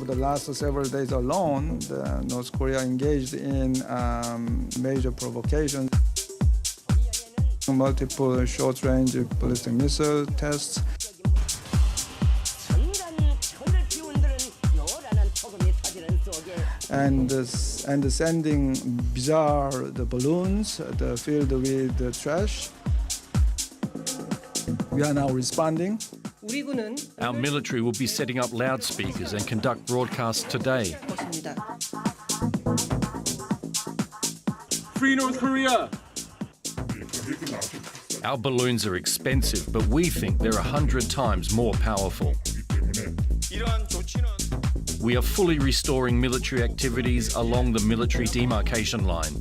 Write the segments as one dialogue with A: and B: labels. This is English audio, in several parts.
A: over the last several days alone, North Korea engaged in major provocations. Multiple short-range ballistic missile tests. And sending bizarre balloons filled with trash. We are now responding.
B: Our military will be setting up loudspeakers and conduct broadcasts today.
C: Free North Korea!
B: Our balloons are expensive, but we think they're 100 times more powerful. We are fully restoring military activities along the military demarcation line.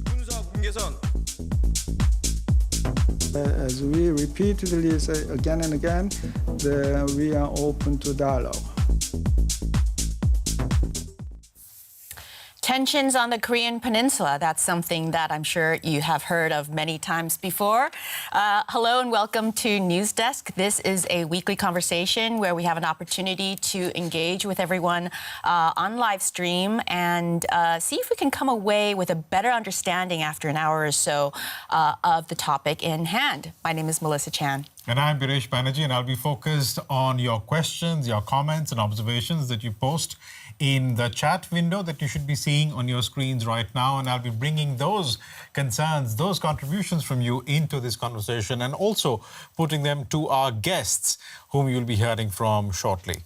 A: As we repeatedly say again and again, we are open to dialogue.
D: Tensions on the Korean Peninsula, that's something that I'm sure you have heard of many times before. Hello and welcome to News Desk. This is a weekly conversation where we have an opportunity to engage with everyone on live stream and see if we can come away with a better understanding after an hour or so of the topic in hand. My name is Melissa Chan.
E: And I'm Biresh Banerjee, and I'll be focused on your questions, your comments and observations that you post in the chat window that you should be seeing on your screens right now. And I'll be bringing those concerns, those contributions from you into this conversation and also putting them to our guests whom you'll be hearing from shortly.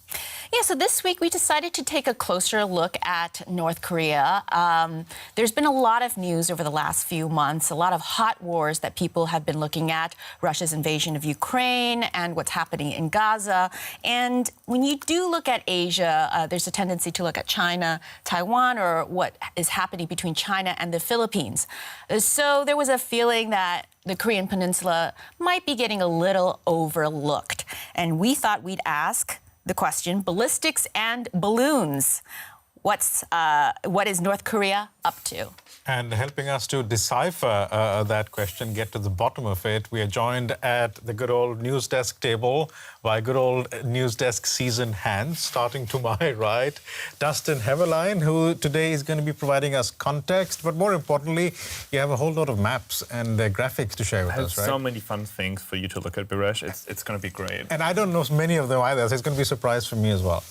D: Yeah, so this week we decided to take a closer look at North Korea. There's been a lot of news over the last few months, a lot of hot wars that people have been looking at, Russia's invasion of Ukraine and what's happening in Gaza. And when you do look at Asia, there's a tendency to look at China, Taiwan, or what is happening between China and the Philippines. So there was a feeling that the Korean Peninsula might be getting a little overlooked. And we thought we'd ask the question, ballistics and balloons. What is North Korea up to?
E: And helping us to decipher that question, get to the bottom of it, we are joined at the good old news desk table by good old news desk seasoned hands, starting to my right, Dustin Heverline, who today is going to be providing us context, but more importantly, you have a whole lot of maps and graphics to share with us, right?
C: So many fun things for you to look at, Biresh. It's going to be great.
E: And I don't know many of them either, so it's going to be a surprise for me as well.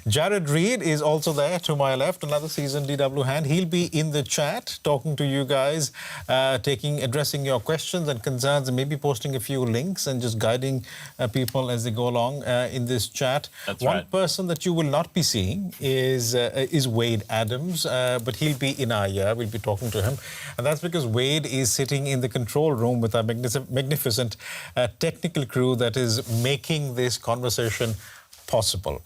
E: Jared Reed is also there to my left, another seasoned DW hand. He'll be in the chat talking to you guys, addressing your questions and concerns, and maybe posting a few links and just guiding people as they go along in this chat.
C: That's
E: One
C: right.
E: person that you will not be seeing is Wade Adams, but he'll be in our ear. We'll be talking to him. And that's because Wade is sitting in the control room with our magnificent technical crew that is making this conversation possible.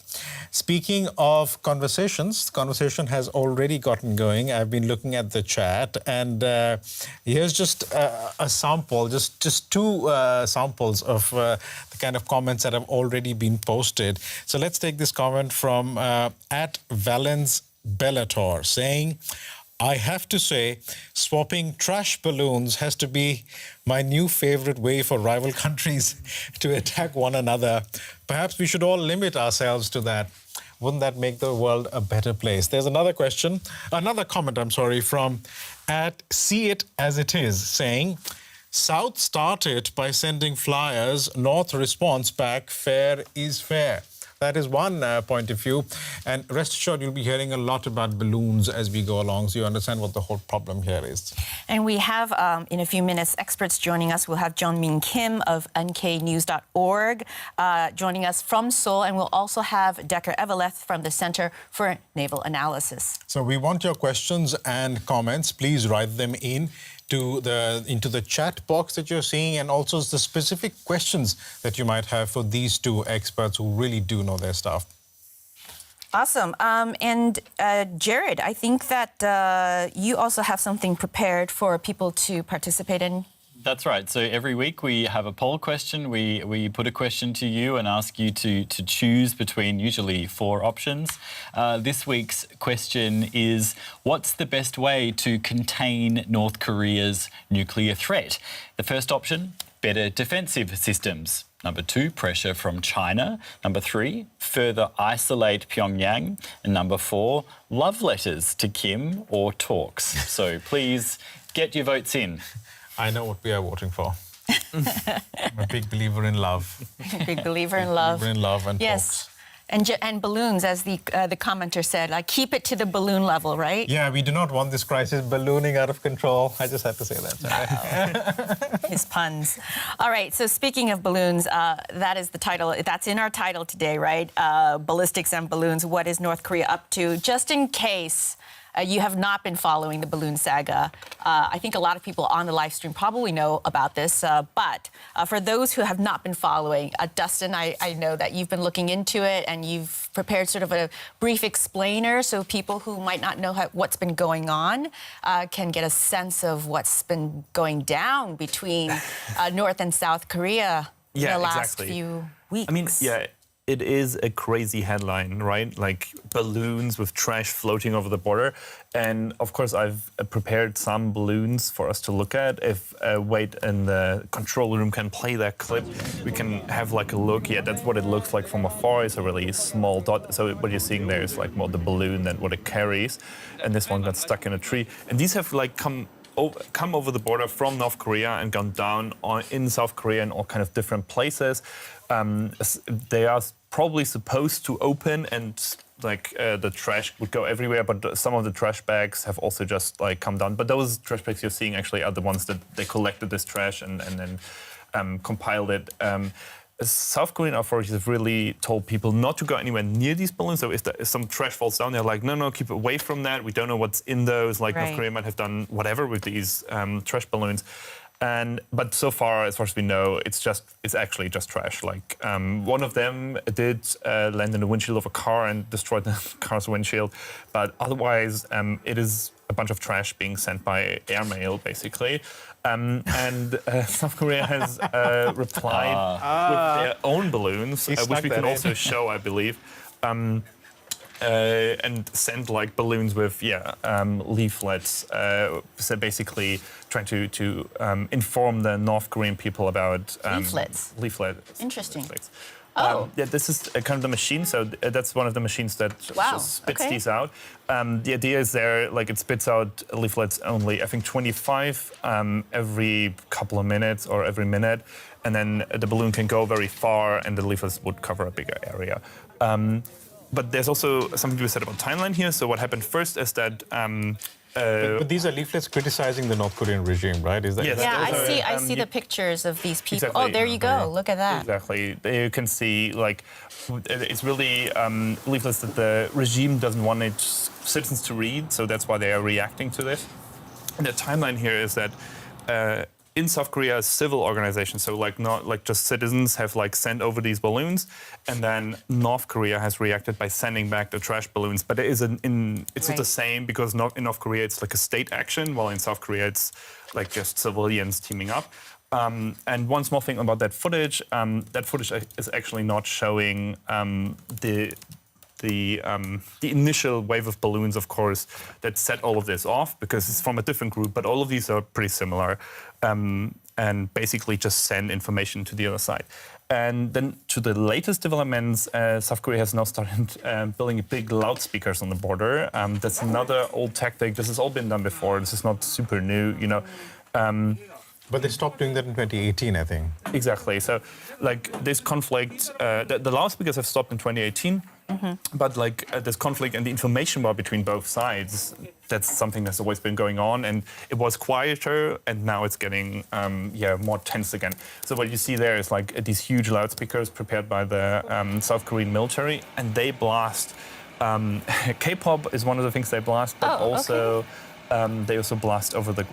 E: Speaking of conversations, the conversation has already gotten going. I've been looking at the chat, and here's just a sample, just two samples of the kind of comments that have already been posted. So let's take this comment from at Valence Bellator saying, I have to say, swapping trash balloons has to be my new favorite way for rival countries to attack one another. Perhaps we should all limit ourselves to that. Wouldn't that make the world a better place? There's another comment, from at See It As It Is, saying, South started by sending flyers, North response back, fair is fair. That is one point of view. And rest assured, you'll be hearing a lot about balloons as we go along, so you understand what the whole problem here is.
D: And we have, in a few minutes, experts joining us. We'll have Jung-Min Kim of nknews.org joining us from Seoul, and we'll also have Decker Eveleth from the Center for Naval Analysis.
E: So we want your questions and comments. Please write them into the chat box that you're seeing, and also the specific questions that you might have for these two experts who really do know their stuff.
D: Awesome. And Jared, I think that you also have something prepared for people to participate in.
F: That's right. So every week we have a poll question. We put a question to you and ask you to choose between usually 4 options. This week's question is, what's the best way to contain North Korea's nuclear threat? The first option, better defensive systems. Number 2, pressure from China. Number 3, further isolate Pyongyang. And number 4, love letters to Kim or talks. So please get your votes in.
E: I know what we are voting for. I'm a big believer in love.
D: Big believer in love.
E: Believer in love and
D: Yes.
E: talks.
D: And balloons, as the commenter said, like keep it to the balloon level, right?
E: Yeah, we do not want this crisis ballooning out of control. I just had to say that. Sorry.
D: His puns. All right, so speaking of balloons, that is the title. That's in our title today, right? Ballistics and balloons. What is North Korea up to? Just in case you have not been following the balloon saga, I think a lot of people on the live stream probably know about this. But for those who have not been following, Dustin, I know that you've been looking into it and you've prepared sort of a brief explainer so people who might not know what's been going on can get a sense of what's been going down between North and South Korea in the last few weeks.
C: I mean, yeah, it is a crazy headline, right? Like balloons with trash floating over the border. And of course, I've prepared some balloons for us to look at. If Wade in the control room can play that clip, we can have like a look. Yeah, that's what it looks like from afar. It's a really small dot. So what you're seeing there is like more the balloon than what it carries. And this one got stuck in a tree. And these have like come over the border from North Korea and gone down in South Korea in all kind of different places. They are probably supposed to open and like the trash would go everywhere, but some of the trash bags have also just like come down. But those trash bags you're seeing actually are the ones that they collected this trash and then compiled it. South Korean authorities have really told people not to go anywhere near these balloons. So if some trash falls down, they're like, no, keep away from that. We don't know what's in those. Like North Korea might have done whatever with these trash balloons. But so far as we know, it's actually just trash. Like one of them did land in the windshield of a car and destroyed the car's windshield. But otherwise, it is a bunch of trash being sent by airmail, basically. And South Korea has replied with their own balloons, which we can also show, I believe. And send like balloons with leaflets, so basically trying to inform the North Korean people about leaflets.
D: Interesting.
C: Leaflets.
D: Oh.
C: Yeah, this is kind of the machine. So that's one of the machines that just spits these out. The idea is it spits out leaflets only, I think 25 every couple of minutes or every minute. And then the balloon can go very far and the leaflets would cover a bigger area. But there's also something to be said about timeline here. So what happened first is that...
E: but these are leaflets criticizing the North Korean regime, right? Is that?
C: Yes,
D: yeah, I see the pictures of these people.
C: Exactly.
D: Oh, there you go. Look at that.
C: Exactly. You can see, it's really leaflets that the regime doesn't want its citizens to read, so that's why they are reacting to this. And the timeline here is that in South Korea, civil organizations, so not just citizens, have sent over these balloons, and then North Korea has reacted by sending back the trash balloons. But it's not the same because in North Korea it's like a state action, while in South Korea it's just civilians teaming up. And one small thing about that footage is actually not showing the initial wave of balloons, of course, that set all of this off, because it's from a different group, but all of these are pretty similar, and basically just send information to the other side. And then to the latest developments, South Korea has now started building big loudspeakers on the border. That's another old tactic. This has all been done before. This is not super new, you know.
E: But they stopped doing that in 2018, I think.
C: Exactly. So, this conflict, the loudspeakers have stopped in 2018. Mm-hmm. But this conflict and the information war between both sides, that's something that's always been going on, and it was quieter, and now it's getting more tense again. So what you see there is these huge loudspeakers prepared by the South Korean military, and they blast. K-pop is one of the things they blast, but also. They also blast over the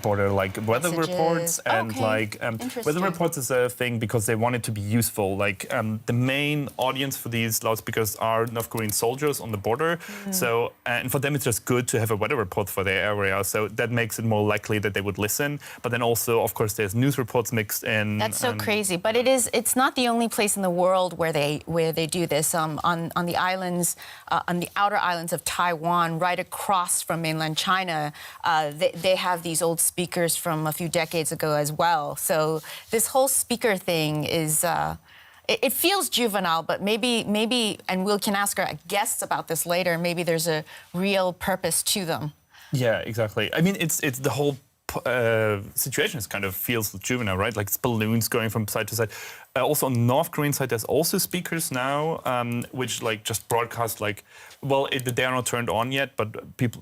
C: border weather reports, and weather reports is a thing because they want it to be useful. The main audience for these loudspeakers are North Korean soldiers on the border. So and for them it's just good to have a weather report for their area. So that makes it more likely that they would listen. But then also, of course, there's news reports mixed in.
D: That's so crazy. But it's not the only place in the world where they do this. On the islands, on the outer islands of Taiwan, right across from mainland China, they have these old speakers from a few decades ago as well. So this whole speaker thing is, it feels juvenile, but maybe, and we can ask our guests about this later, maybe there's a real purpose to them.
C: Yeah, exactly. I mean, it's the whole situation is kind of feels juvenile, right? Like it's balloons going from side to side. Also on the North Korean side, there's also speakers now, which like just broadcast like, well, they are not turned on yet, but people,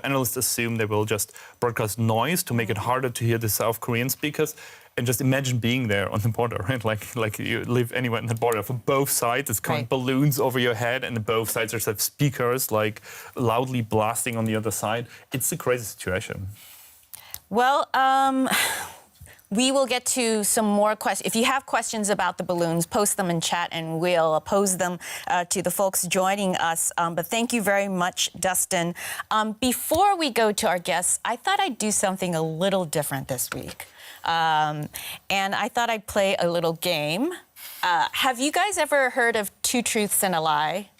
C: analysts assume they will just broadcast noise to make it harder to hear the South Korean speakers. And just imagine being there on the border, right? Like you live anywhere on the border. From both sides, it's coming balloons over your head, and on both sides there's like speakers like loudly blasting on the other side. It's a crazy situation.
D: Well, we will get to some more questions. If you have questions about the balloons, post them in chat and we'll pose them to the folks joining us. But thank you very much, Dustin. Before we go to our guests, I thought I'd do something a little different this week. And I thought I'd play a little game. Have you guys ever heard of Two Truths and a Lie?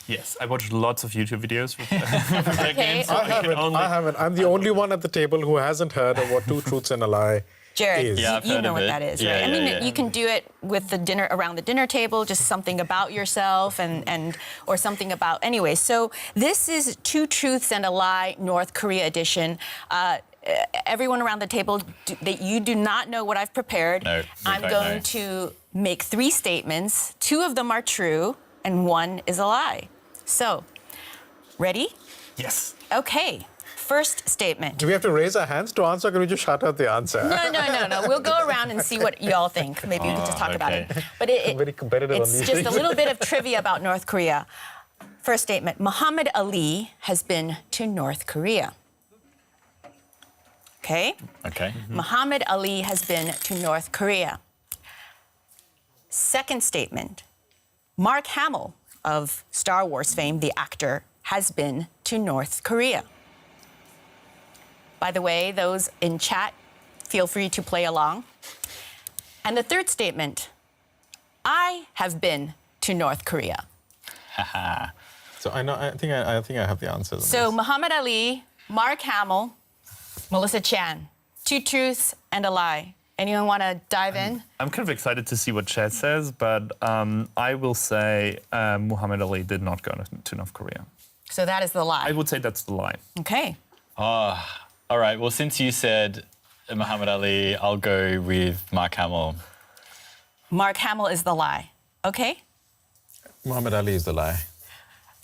C: Yes, I watched lots of YouTube videos.
D: Okay.
E: I haven't. I'm the only one at the table who hasn't heard of what Two Truths and a Lie
D: Jared,
E: is.
F: Yeah, I've
D: you
F: heard
D: know
F: of
D: what
F: it.
D: that is,
F: Yeah,
D: right? I mean,
F: yeah.
D: you can do it with the dinner around the dinner table, just something about yourself and or something about. Anyway, so this is Two Truths and a Lie, North Korea edition. Everyone around the table, you do not know what I've prepared.
F: No,
D: I'm
F: don't
D: going
F: know.
D: to make 3 statements. 2 of them are true, and 1 is a lie. So, ready?
C: Yes.
D: Okay. First statement.
E: Do we have to raise our hands to answer, or can we just shout out the answer?
D: No. We'll go around and see what y'all think. Maybe we can just talk about it. But
E: I'm very competitive on
D: it's
E: these
D: just
E: things.
D: a little bit of trivia about North Korea. First statement, Muhammad Ali has been to North Korea. Okay?
F: Okay.
D: Muhammad Ali has been to North Korea. Second statement, Mark Hamill of Star Wars fame, the actor, has been to North Korea. By the way, those in chat, feel free to play along. And the third statement, I have been to North Korea.
E: So I think I have the answers.
D: So Muhammad Ali, Mark Hamill, Melissa Chan, 2 truths and a lie. Anyone want to dive in?
C: I'm kind of excited to see what Chad says, but I will say Muhammad Ali did not go to North Korea.
D: So that is the lie.
C: I would say that's the lie.
D: Okay.
F: All right. Well, since you said Muhammad Ali, I'll go with Mark Hamill.
D: Mark Hamill is the lie. Okay.
E: Muhammad Ali is the lie.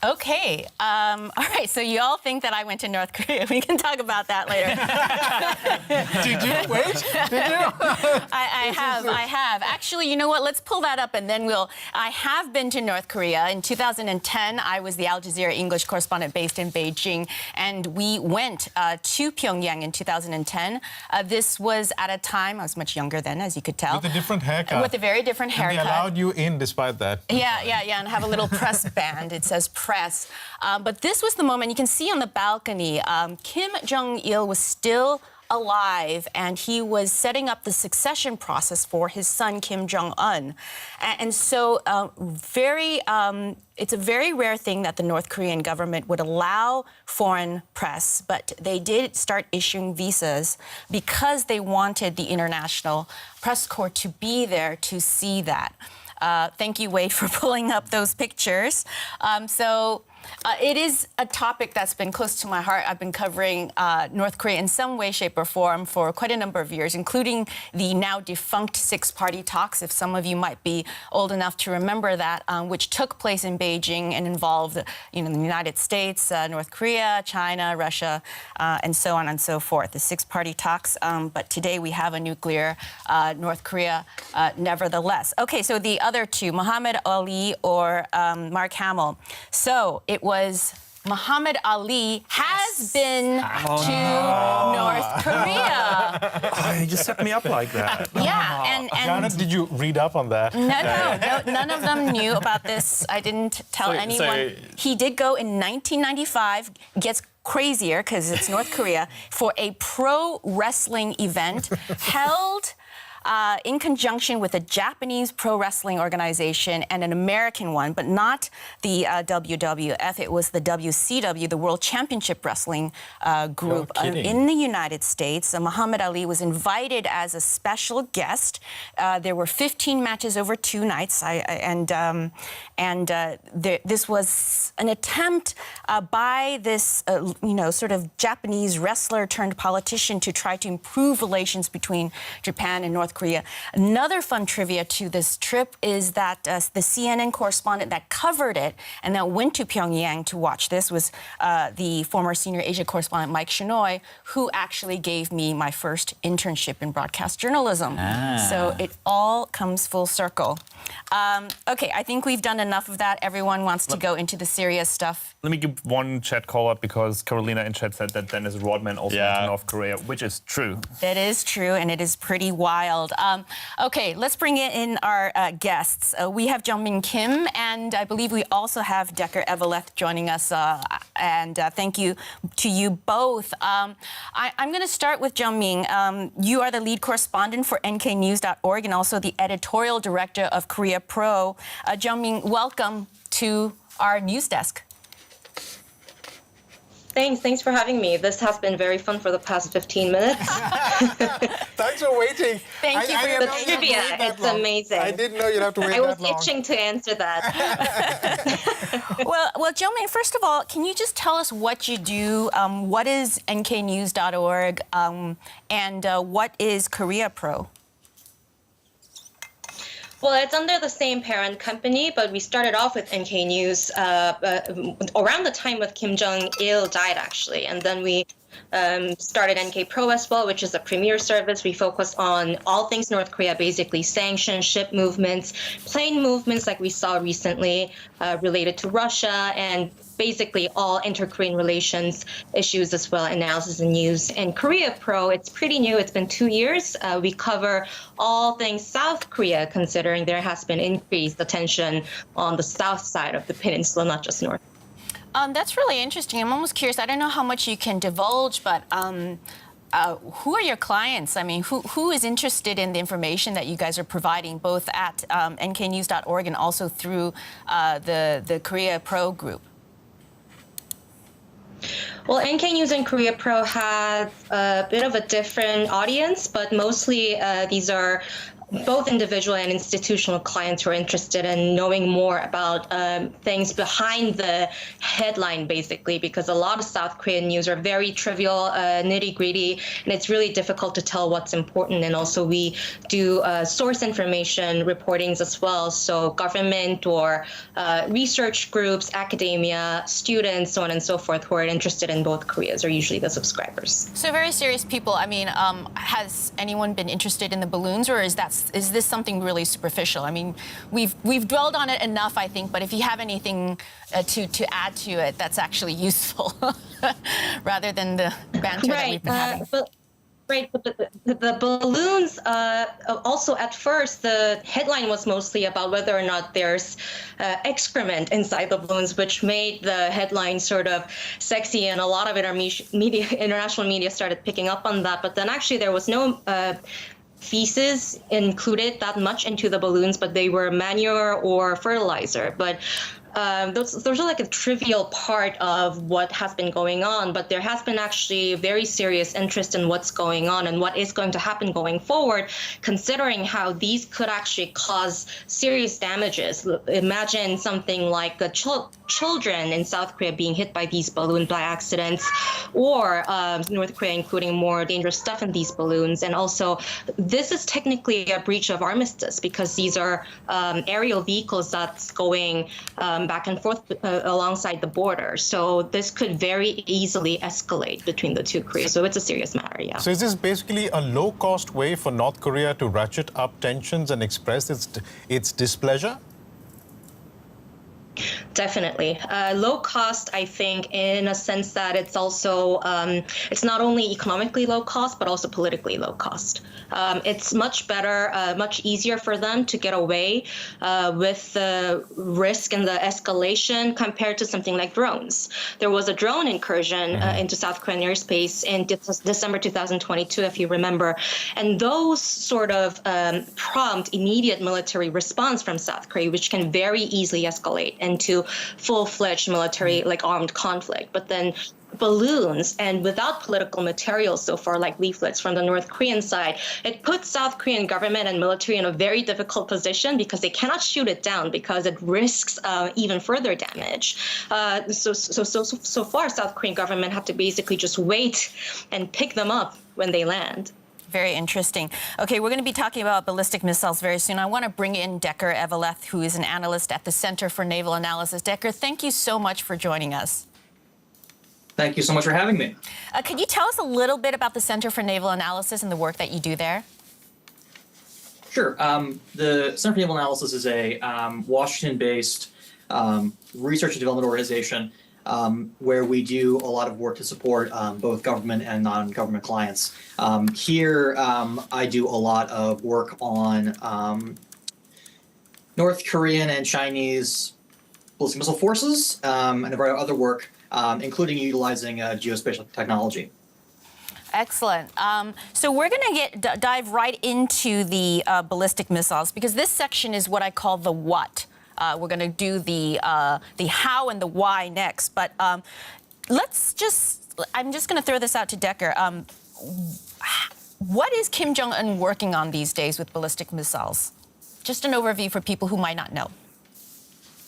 D: Okay. All right. So you all think that I went to North Korea. We can talk about that later.
E: Did you? Wait. Did you?
D: I have. Actually, you know what? Let's pull that up and then I have been to North Korea. In 2010, I was the Al Jazeera English correspondent based in Beijing, and we went to Pyongyang in 2010. This was at a time, I was much younger then, as you could tell.
E: With a different haircut.
D: With a very different
E: And
D: haircut.
E: they allowed you in despite that.
D: Yeah, and have a little press band. It says press. But this was the moment, you can see on the balcony, Kim Jong Un was still alive, and he was setting up the succession process for his son, Kim Jong Un. And so it's a very rare thing that the North Korean government would allow foreign press, but they did start issuing visas because they wanted the international press corps to be there to see that. Thank you, Wade, for pulling up those pictures. It is a topic that's been close to my heart. I've been covering North Korea in some way, shape, or form for quite a number of years, including the now defunct six-party talks, if some of you might be old enough to remember that, which took place in Beijing and involved the United States, North Korea, China, Russia, and so on and so forth, the six-party talks. But today we have a nuclear North Korea nevertheless. Okay, so the other two, Muhammad Ali or Mark Hamill. So it was Muhammad Ali has been to North Korea.
C: Oh, you just set me up like that.
D: Yeah, and
E: Janet, did you read up on that?
D: No, none of them knew about this. I didn't tell anyone. He did go in 1995. Gets crazier because it's North Korea for a pro wrestling event held in conjunction with a Japanese pro wrestling organization and an American one, but not the WWF. It was the WCW, the World Championship Wrestling group in the United States. Muhammad Ali was invited as a special guest. There were 15 matches over 2 nights, this was an attempt by this, sort of Japanese wrestler turned politician to try to improve relations between Japan and North Korea. Another fun trivia to this trip is that the CNN correspondent that covered it and that went to Pyongyang to watch this was the former senior Asia correspondent Mike Shinoy, who actually gave me my first internship in broadcast journalism. So it all comes full circle. Okay, I think we've done enough of that. Everyone wants to go into the serious stuff.
C: Let me give one chat call up because Carolina in chat said that Dennis Rodman also went to North Korea, which is true.
D: That is true, and it is pretty wild. Okay, let's bring in our guests. We have Jung-min Kim, and I believe we also have Decker Eveleth joining us. Thank you to you both. I'm going to start with Jung-min. You are the lead correspondent for nknews.org and also the editorial director of Korea Pro. Jung-min, welcome to our news desk.
G: Thanks for having me. This has been very fun for the past 15 minutes.
E: Thanks for waiting.
D: Thank you for your
G: trivia. It's amazing.
E: I didn't know you'd have to wait that long.
G: I was itching to answer that.
D: Well, Jung-min, first of all, can you just tell us what you do? What is nknews.org and what is Korea Pro?
G: Well, it's under the same parent company, but we started off with NK News around the time when Kim Jong Un died, actually. And then we started NK Pro as well, which is a premier service. We focus on all things North Korea, basically sanctions, ship movements, plane movements like we saw recently related to Russia, and basically all inter-Korean relations issues as well, analysis and news. And Korea Pro, it's pretty new. It's been 2 years. We cover all things South Korea, considering there has been increased attention on the south side of the peninsula, not just north.
D: That's really interesting. I'm almost curious. I don't know how much you can divulge, but who are your clients? I mean, who is interested in the information that you guys are providing, both at nknews.org and also through the Korea Pro group?
G: Well, NK News and Korea Pro have a bit of a different audience, but mostly these are both individual and institutional clients who are interested in knowing more about things behind the headline, basically, because a lot of South Korean news are very trivial, nitty-gritty, and it's really difficult to tell what's important. And also we do source information reportings as well. So government or research groups, academia, students, so on and so forth, who are interested in both Koreas are usually the subscribers.
D: So very serious people. I mean, has anyone been interested in the balloons, or is this something really superficial? I mean, we've dwelled on it enough, I think, but if you have anything to add to it that's actually useful, rather than the banter that we've been having.
G: Right, but the balloons, also at first, the headline was mostly about whether or not there's excrement inside the balloons, which made the headline sort of sexy, and a lot of international media started picking up on that. But then actually there was no feces included that much into the balloons, but they were manure or fertilizer. But those are like a trivial part of what has been going on, but there has been actually very serious interest in what's going on and what is going to happen going forward, considering how these could actually cause serious damages. Imagine something like the children in South Korea being hit by these balloons by accidents, or North Korea including more dangerous stuff in these balloons. And also, this is technically a breach of armistice because these are aerial vehicles that's going back and forth alongside the border. So this could very easily escalate between the two Koreas. So it's a serious matter, yeah.
E: So is this basically a low-cost way for North Korea to ratchet up tensions and express its displeasure?
G: Definitely. Low cost, I think, in a sense that it's also, it's not only economically low cost, but also politically low cost. It's much better, much easier for them to get away with the risk and the escalation compared to something like drones. There was a drone incursion into South Korean airspace in December 2022, if you remember. And those sort of prompt immediate military response from South Korea, which can very easily escalate into full-fledged military, like armed conflict. But then balloons, and without political materials so far, like leaflets from the North Korean side, it puts South Korean government and military in a very difficult position because they cannot shoot it down because it risks even further damage. So far, South Korean government have to basically just wait and pick them up when they land.
D: Very interesting. Okay, we're going to be talking about ballistic missiles very soon. I want to bring in Decker Eveleth, who is an analyst at the Center for Naval Analysis. Decker, thank you so much for joining us.
H: Thank you so much for having me.
D: Could you tell us a little bit about the Center for Naval Analysis and the work that you do there?
H: Sure. The Center for Naval Analysis is a Washington-based research and development organization where we do a lot of work to support both government and non-government clients. Here, I do a lot of work on North Korean and Chinese ballistic missile forces and a variety of other work, including utilizing geospatial technology.
D: Excellent. So we're going to dive right into the ballistic missiles, because this section is what I call the what. We're going to do the how and the why next. But I'm just going to throw this out to Decker. What is Kim Jong Un working on these days with ballistic missiles? Just an overview for people who might not know.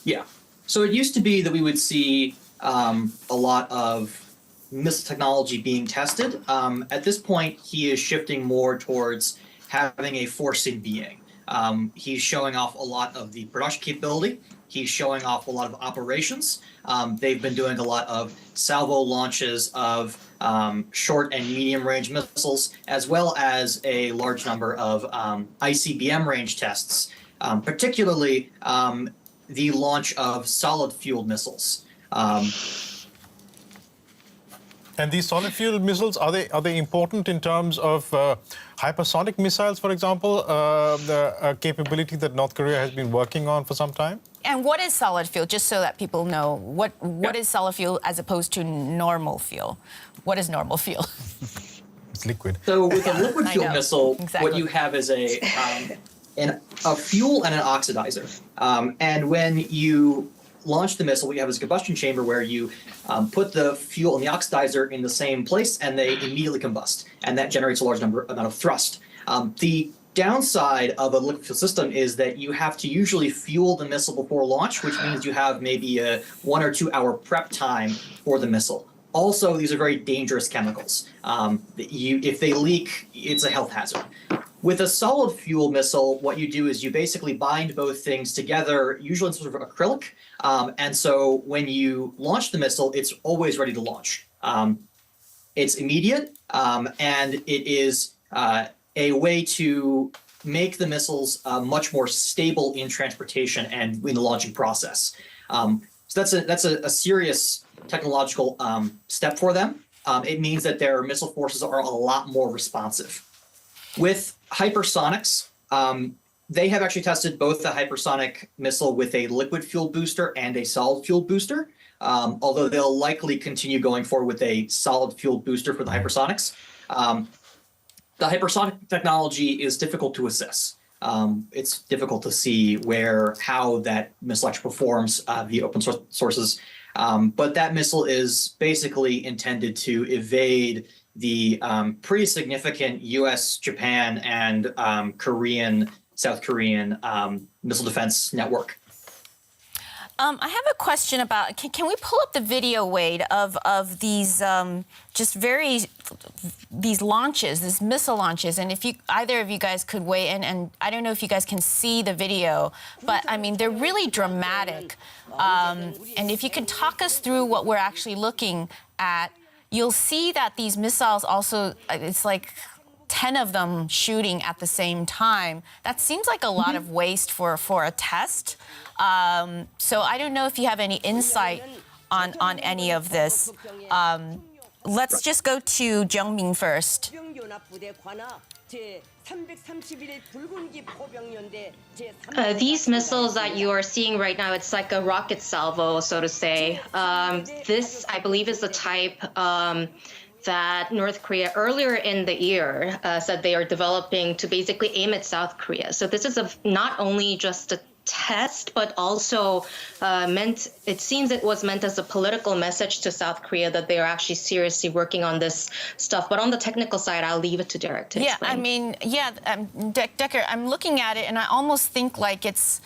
H: Yeah. So it used to be that we would see a lot of missile technology being tested. At this point, he is shifting more towards having a force in being. He's showing off a lot of the production capability. He's showing off a lot of operations. They've been doing a lot of salvo launches of short and medium range missiles, as well as a large number of ICBM range tests, particularly the launch of solid fueled missiles.
E: And these solid fuel missiles, are they important in terms of hypersonic missiles, for example, the capability that North Korea has been working on for some time?
D: And what is solid fuel, just so that people know, what is solid fuel as opposed to normal fuel? What is normal fuel?
E: It's liquid.
H: So with a liquid fuel missile,
D: exactly.
H: what you have is a fuel and an oxidizer. And when you launch the missile, what you have is a combustion chamber where you put the fuel and the oxidizer in the same place, and they immediately combust, and that generates a large amount of thrust. The downside of a liquid fuel system is that you have to usually fuel the missile before launch, which means you have maybe a 1 or 2 hour prep time for the missile. Also, these are very dangerous chemicals. If they leak, it's a health hazard. With a solid fuel missile, what you do is you basically bind both things together, usually in sort of acrylic. And so when you launch the missile, it's always ready to launch. It's immediate, and it is a way to make the missiles much more stable in transportation and in the launching process. So that's a serious technological step for them. It means that their missile forces are a lot more responsive. With hypersonics, they have actually tested both the hypersonic missile with a liquid fuel booster and a solid fuel booster, although they'll likely continue going forward with a solid fuel booster for the hypersonics. The hypersonic technology is difficult to assess. It's difficult to see how that missile actually performs via open sources. But that missile is basically intended to evade the pretty significant U.S., Japan, and South Korean missile defense network.
D: I have a question about, can we pull up the video, Wade, of these these launches, these missile launches, and if either of you guys could weigh in, and I don't know if you guys can see the video, but I mean, they're really dramatic. And if you can talk us through what we're actually looking at, you'll see that these missiles also, it's like 10 of them shooting at the same time. That seems like a lot of waste for a test. So I don't know if you have any insight on any of this. Let's just go to Jung-min first.
G: These missiles that you are seeing right now, it's like a rocket salvo, so to say. This, I believe, is the type that North Korea earlier in the year said they are developing to basically aim at South Korea. So this is not only just a test, but also it seems it was meant as a political message to South Korea that they are actually seriously working on this stuff. But on the technical side, I'll leave it to Derek to explain.
D: I mean, Decker, I'm looking at it and I almost think like it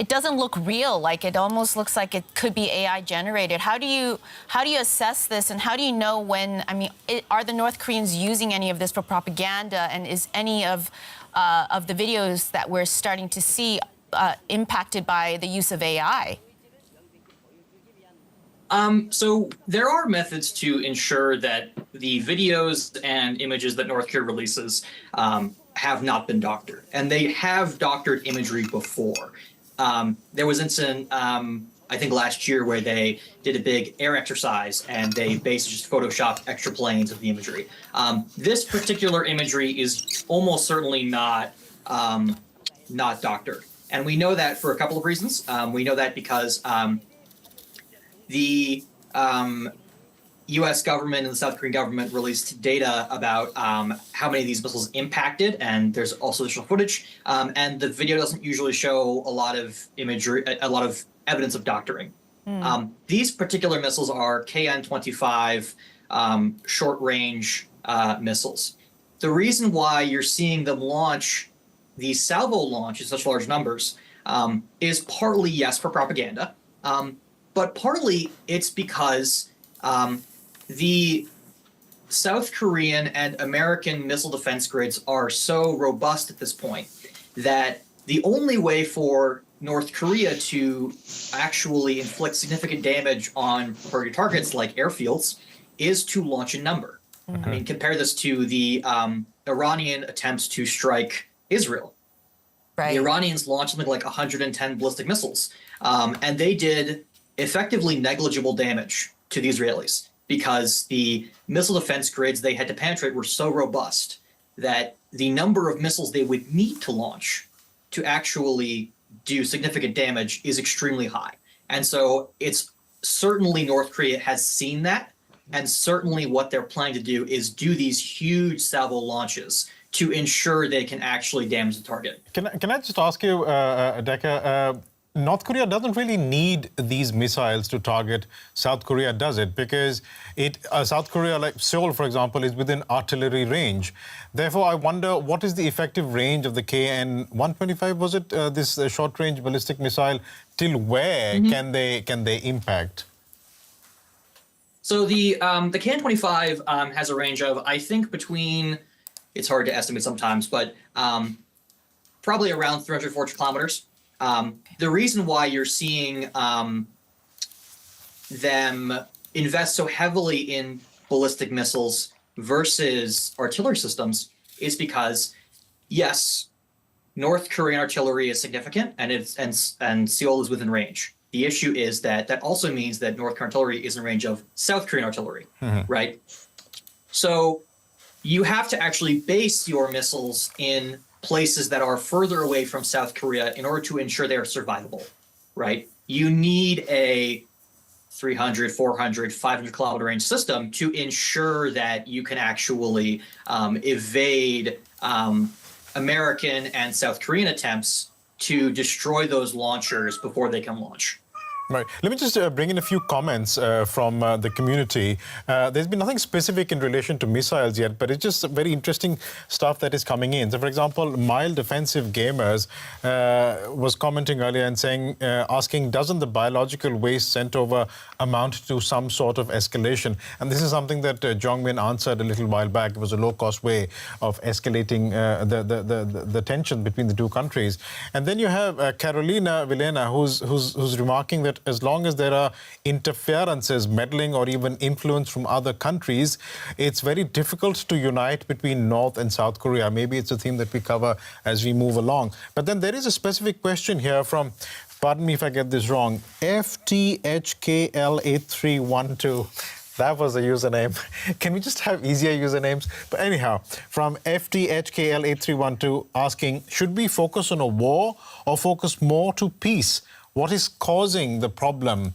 D: doesn't look real. Like it almost looks like it could be AI generated. How do you assess this, and how do you know when? I mean, are the North Koreans using any of this for propaganda? And is any of the videos that we're starting to see impacted by the use of AI?
H: So there are methods to ensure that the videos and images that North Korea releases have not been doctored, and they have doctored imagery before. There was an incident, I think last year, where they did a big air exercise and they basically just photoshopped extra planes of the imagery. This particular imagery is almost certainly not doctored. And we know that for a couple of reasons. We know that because the U.S. government and the South Korean government released data about how many of these missiles impacted, and there's also additional footage. And the video doesn't usually show a lot of imagery, a lot of evidence of doctoring. These particular missiles are KN-25 short-range missiles. The reason why you're seeing them launch these salvo launch in such large numbers is partly, yes, for propaganda, but partly it's because the South Korean and American missile defense grids are so robust at this point that the only way for North Korea to actually inflict significant damage on priority targets like airfields is to launch a number. I mean, compare this to the Iranian attempts to strike Israel.
D: Right.
H: The Iranians launched something like 110 ballistic missiles, and they did effectively negligible damage to the Israelis because the missile defense grids they had to penetrate were so robust that the number of missiles they would need to launch to actually do significant damage is extremely high. And so it's certainly North Korea has seen that, and certainly what they're planning to do is do these huge salvo launches to ensure they can actually damage the target.
E: Can I just ask you, Decca, North Korea doesn't really need these missiles to target South Korea, does it? Because South Korea, like Seoul, for example, is within artillery range. Therefore, I wonder, what is the effective range of the KN-125, was it, this short-range ballistic missile? Till where can they impact?
H: So the KN-25 has a range of, I think, between, it's hard to estimate sometimes, but probably around 340 kilometers. The reason why you're seeing them invest so heavily in ballistic missiles versus artillery systems is because, yes, North Korean artillery is significant and Seoul is within range. The issue is that also means that North Korean artillery is in range of South Korean artillery, right? So you have to actually base your missiles in places that are further away from South Korea in order to ensure they are survivable, right? You need a 300, 400, 500 kilometer range system to ensure that you can actually evade American and South Korean attempts to destroy those launchers before they can launch.
E: Right. Let me just bring in a few comments from the community. There's been nothing specific in relation to missiles yet, but it's just very interesting stuff that is coming in. So, for example, Mild Defensive Gamers was commenting earlier and saying, asking, doesn't the biological waste sent over amount to some sort of escalation? And this is something that Jong-min answered a little while back. It was a low-cost way of escalating the tension between the two countries. And then you have Carolina Vilena, who's remarking that that as long as there are interferences, meddling or even influence from other countries, it's very difficult to unite between North and South Korea. Maybe it's a theme that we cover as we move along. But then there is a specific question here from, pardon me if I get this wrong, FTHKL8312. That was a username. Can we just have easier usernames? But anyhow, from FTHKL8312 asking, should we focus on a war or focus more to peace? What is causing the problem?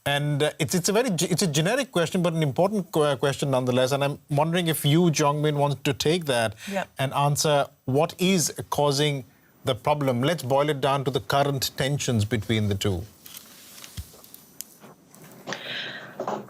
E: And it's a generic question, but an important question nonetheless. And I'm wondering if you, Jong-min, want to take that and answer what is causing the problem. Let's boil it down to the current tensions between the two.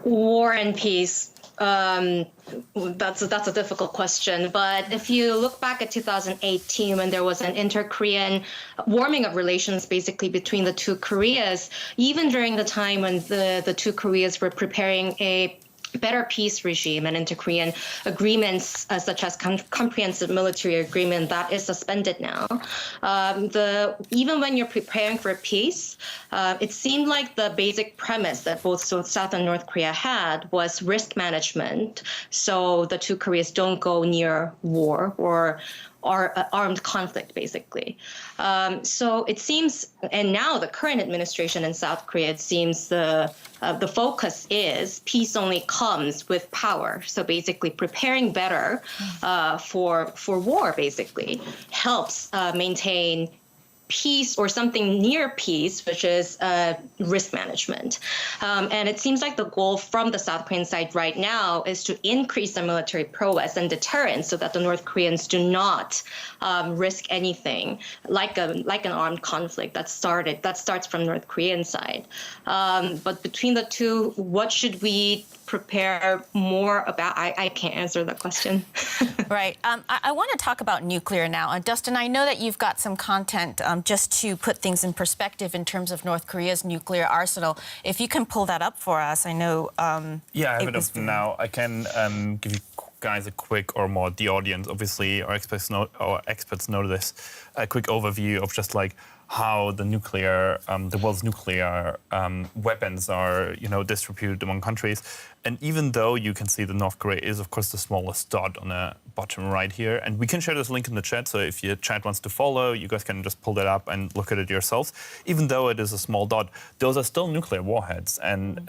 G: War and peace. That's a difficult question. But if you look back at 2018, when there was an inter-Korean warming of relations basically between the two Koreas, even during the time when the two Koreas were preparing a better peace regime and inter-Korean agreements such as comprehensive military agreement that is suspended now. Even when you're preparing for peace, it seemed like the basic premise that both South and North Korea had was risk management. So the two Koreas don't go near war or armed conflict, basically. So it seems, and now the current administration in South Korea, it seems the focus is peace only comes with power. So basically preparing better for war, basically, helps maintain peace or something near peace, which is risk management. And it seems like the goal from the South Korean side right now is to increase the military prowess and deterrence so that the North Koreans do not risk anything like an armed conflict that starts from North Korean side. But between the two, what should we prepare more about? I can't answer that question.
D: Right. I want to talk about nuclear now. Dustin, I know that you've got some content just to put things in perspective in terms of North Korea's nuclear arsenal. If you can pull that up for us, I know...
C: yeah, I have it up now. I can give you guys a quick, or more the audience, obviously our experts know this, a quick overview of just like how the world's nuclear weapons are, distributed among countries. And even though you can see that North Korea is, of course, the smallest dot on the bottom right here, and we can share this link in the chat, so if your chat wants to follow, you guys can just pull that up and look at it yourselves. Even though it is a small dot, those are still nuclear warheads, and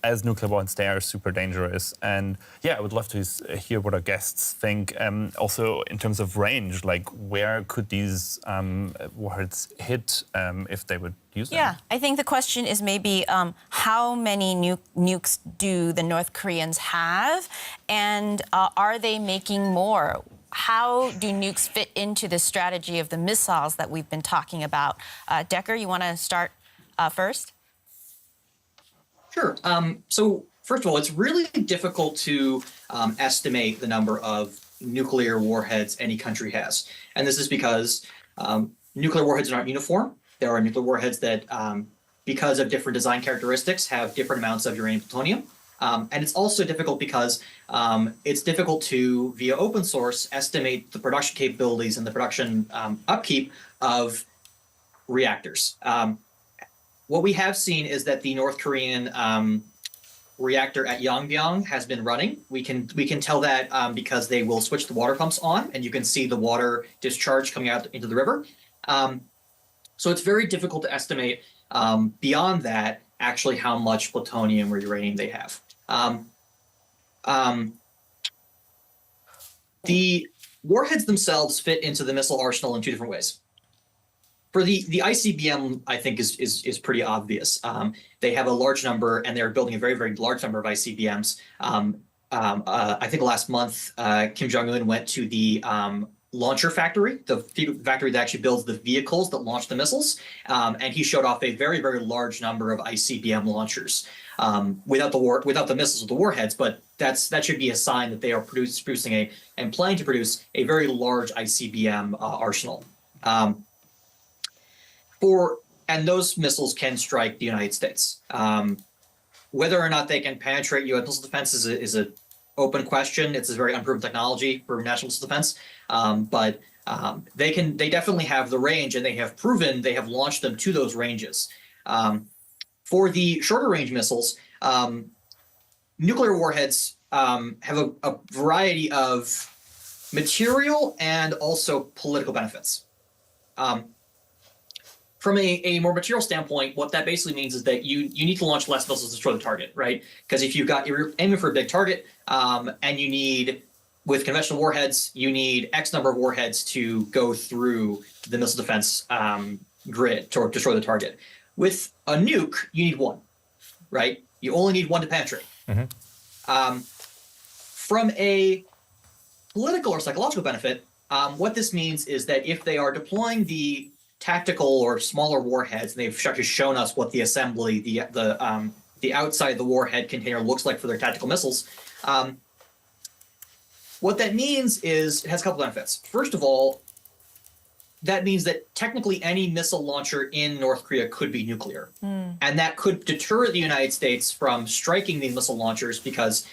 C: as nuclear warheads, they are super dangerous. And yeah, I would love to hear what our guests think. Also, in terms of range, like where could these warheads hit if they would use them?
D: Yeah, I think the question is maybe how many nukes do the North Koreans have, and are they making more? How do nukes fit into the strategy of the missiles that we've been talking about? Decker, you want to start first?
H: Sure. So first of all, it's really difficult to estimate the number of nuclear warheads any country has. And this is because nuclear warheads are not uniform. There are nuclear warheads that, because of different design characteristics, have different amounts of uranium and plutonium. And it's also difficult because it's difficult to, via open source, estimate the production capabilities and the production upkeep of reactors. What we have seen is that the North Korean reactor at Yongbyon has been running. We can tell that because they will switch the water pumps on, and you can see the water discharge coming out into the river. So it's very difficult to estimate beyond that actually how much plutonium or uranium they have. The warheads themselves fit into the missile arsenal in two different ways. For the ICBM, I think is pretty obvious. They have a large number, and they're building a very, very large number of ICBMs. I think last month, Kim Jong Un went to the launcher factory, the factory that actually builds the vehicles that launch the missiles, and he showed off a very, very large number of ICBM launchers without the missiles or the warheads. But that should be a sign that they are producing and planning to produce a very large ICBM arsenal. And those missiles can strike the United States. Whether or not they can penetrate U.S. missile defense is an open question. It's a very unproven technology for national missile defense. But they definitely have the range, and they have proven they have launched them to those ranges. For the shorter range missiles, nuclear warheads have a variety of material and also political benefits. From a more material standpoint, what that basically means is that you need to launch less missiles to destroy the target, right? Because if you're aiming for a big target, and you need, with conventional warheads, you need X number of warheads to go through the missile defense grid to destroy the target. With a nuke, you need one, right? You only need one to penetrate. From a political or psychological benefit, what this means is that if they are deploying the tactical or smaller warheads, and they've actually shown us what the assembly, the outside of the warhead container looks like for their tactical missiles. What that means is it has a couple benefits. First of all, that means that technically any missile launcher in North Korea could be nuclear. And that could deter the United States from striking these missile launchers because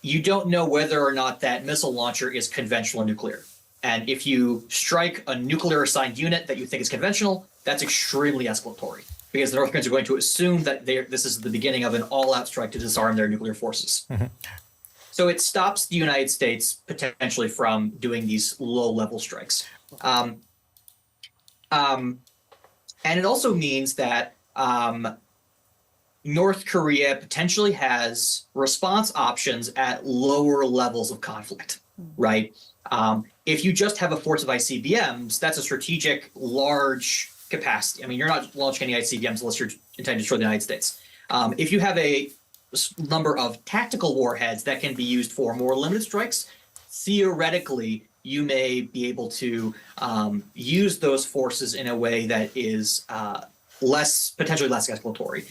H: you don't know whether or not that missile launcher is conventional or nuclear. And if you strike a nuclear assigned unit that you think is conventional, that's extremely escalatory because the North Koreans are going to assume that this is the beginning of an all-out strike to disarm their nuclear forces. So it stops the United States potentially from doing these low-level strikes. And it also means that North Korea potentially has response options at lower levels of conflict, right? If you just have a force of ICBMs, that's a strategic, large capacity. I mean, you're not launching any ICBMs unless you're intending to destroy the United States. If you have a number of tactical warheads that can be used for more limited strikes, theoretically, you may be able to use those forces in a way that is potentially less escalatory.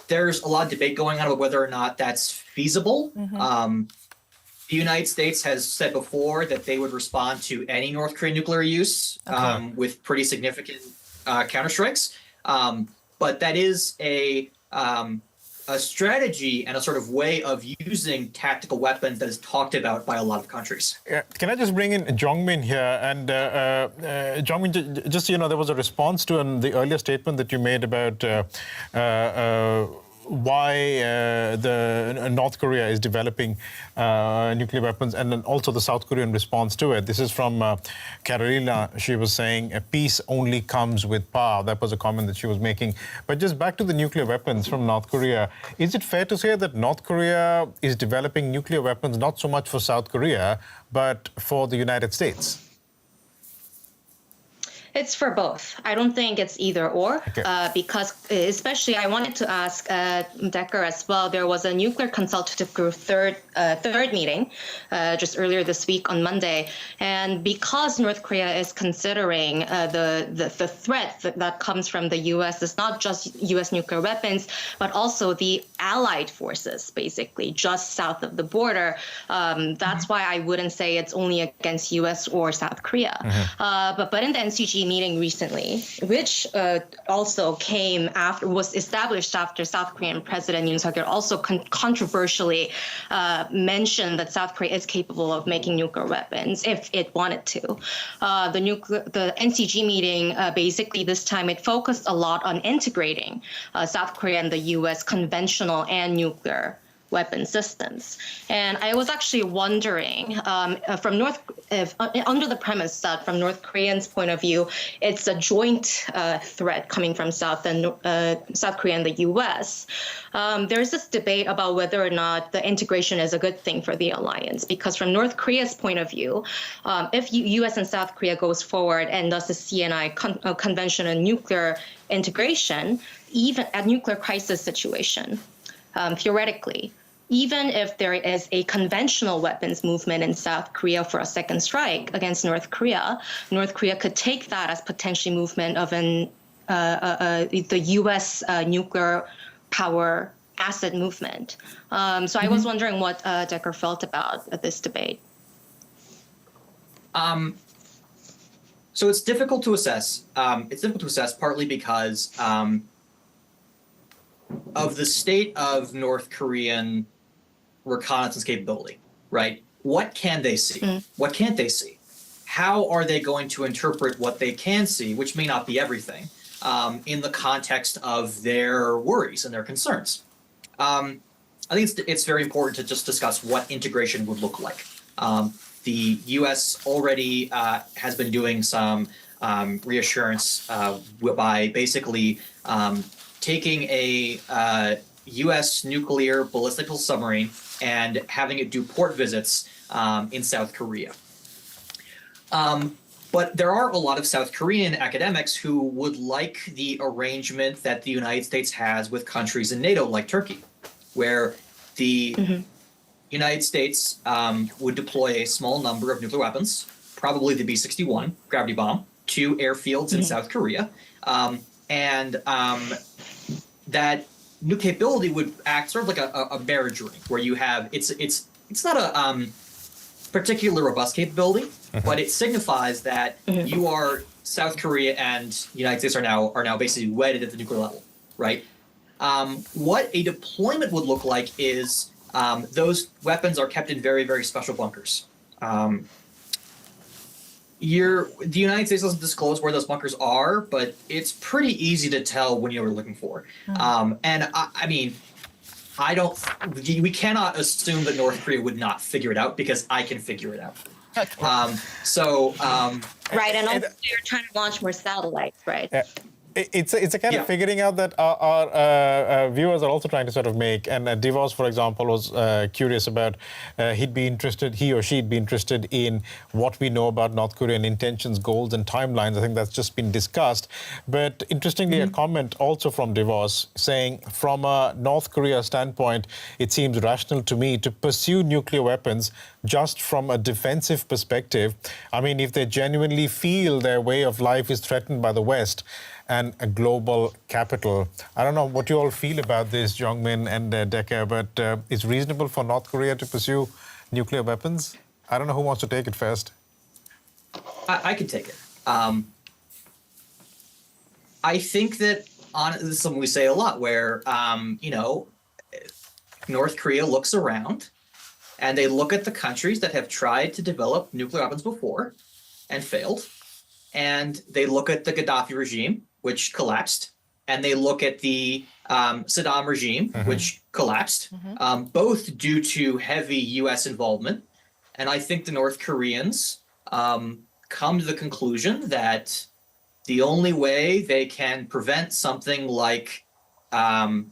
H: There's a lot of debate going on about whether or not that's feasible. The United States has said before that they would respond to any North Korean nuclear use with pretty significant counterstrikes. But that is a strategy and a sort of way of using tactical weapons that is talked about by a lot of countries.
E: Can I just bring in Jongmin here? And Jongmin, just, there was a response to the earlier statement that you made about why the North Korea is developing nuclear weapons, and then also the South Korean response to it. This is from Carolina. She was saying, peace only comes with power. That was a comment that she was making. But just back to the nuclear weapons from North Korea, is it fair to say that North Korea is developing nuclear weapons not so much for South Korea, but for the United States?
G: It's for both. I don't think it's either or, because especially I wanted to ask Decker as well. There was a nuclear consultative group third meeting just earlier this week on Monday, and because North Korea is considering the threat that comes from the U.S. is not just U.S. nuclear weapons, but also the allied forces, basically just south of the border. That's why I wouldn't say it's only against U.S. or South Korea. But in the NCG meeting recently, which also was established after South Korean President Yoon Suk-yeol also controversially mentioned that South Korea is capable of making nuclear weapons if it wanted to. The NCG meeting, basically this time it focused a lot on integrating South Korea and the U.S. conventional and nuclear weapon systems. And I was actually wondering, under the premise that from North Koreans' point of view, it's a joint threat coming from South Korea and the U.S. There's this debate about whether or not the integration is a good thing for the alliance, because from North Korea's point of view, if U.S. and South Korea goes forward and does the CNI conventional nuclear integration, even at nuclear crisis situation, theoretically, even if there is a conventional weapons movement in South Korea for a second strike against North Korea could take that as potentially movement of the U.S. nuclear power asset movement. So I was wondering what Decker felt about this debate.
H: So it's difficult to assess. Partly because of the state of North Korean reconnaissance capability, right? What can they see? What can't they see? How are they going to interpret what they can see, which may not be everything? in the context of their worries and their concerns. I think it's very important to just discuss what integration would look like. The U.S. already has been doing some reassurance by basically taking a U.S. nuclear ballistic submarine and having it do port visits in South Korea. But there are a lot of South Korean academics who would like the arrangement that the United States has with countries in NATO, like Turkey, where the United States would deploy a small number of nuclear weapons, probably the B-61 gravity bomb, to airfields in South Korea, and that new capability would act sort of like a marriage ring, where you have it's not a particularly robust capability, but it signifies that you are South Korea and the United States are now basically wedded at the nuclear level, right? What a deployment would look like is those weapons are kept in very, very special bunkers. The United States doesn't disclose where those bunkers are, but it's pretty easy to tell when you're looking for. And I mean, we cannot assume that North Korea would not figure it out, because I can figure it out.
D: Okay.
G: Right, and also you're trying to launch more satellites, right?
E: It's a kind of figuring out that our viewers are also trying to sort of make. And Devos, for example, was curious about he or she'd be interested in what we know about North Korean intentions, goals, and timelines. I think that's just been discussed. But interestingly, a comment also from Devos saying, from a North Korea standpoint, it seems rational to me to pursue nuclear weapons just from a defensive perspective. I mean, if they genuinely feel their way of life is threatened by the West and a global capital. I don't know what you all feel about this, Jong-min and Decker, but it's reasonable for North Korea to pursue nuclear weapons? I don't know who wants to take it first.
H: I can take it. I think that this is something we say a lot, where North Korea looks around and they look at the countries that have tried to develop nuclear weapons before and failed, and they look at the Gaddafi regime, which collapsed, and they look at the Saddam regime, which collapsed, both due to heavy U.S. involvement. And I think the North Koreans come to the conclusion that the only way they can prevent something like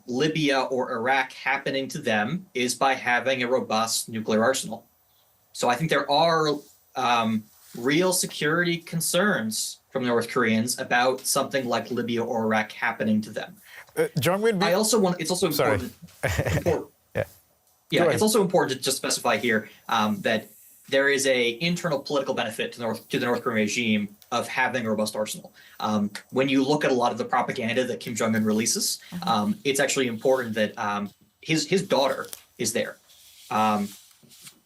H: Libya or Iraq happening to them is by having a robust nuclear arsenal. So I think there are real security concerns from North Koreans about something like Libya or Iraq happening to them. It's also important. It's also important to just specify here that there is a internal political benefit to the North Korean regime of having a robust arsenal. When you look at a lot of the propaganda that Kim Jong Un releases, it's actually important that his daughter is there, and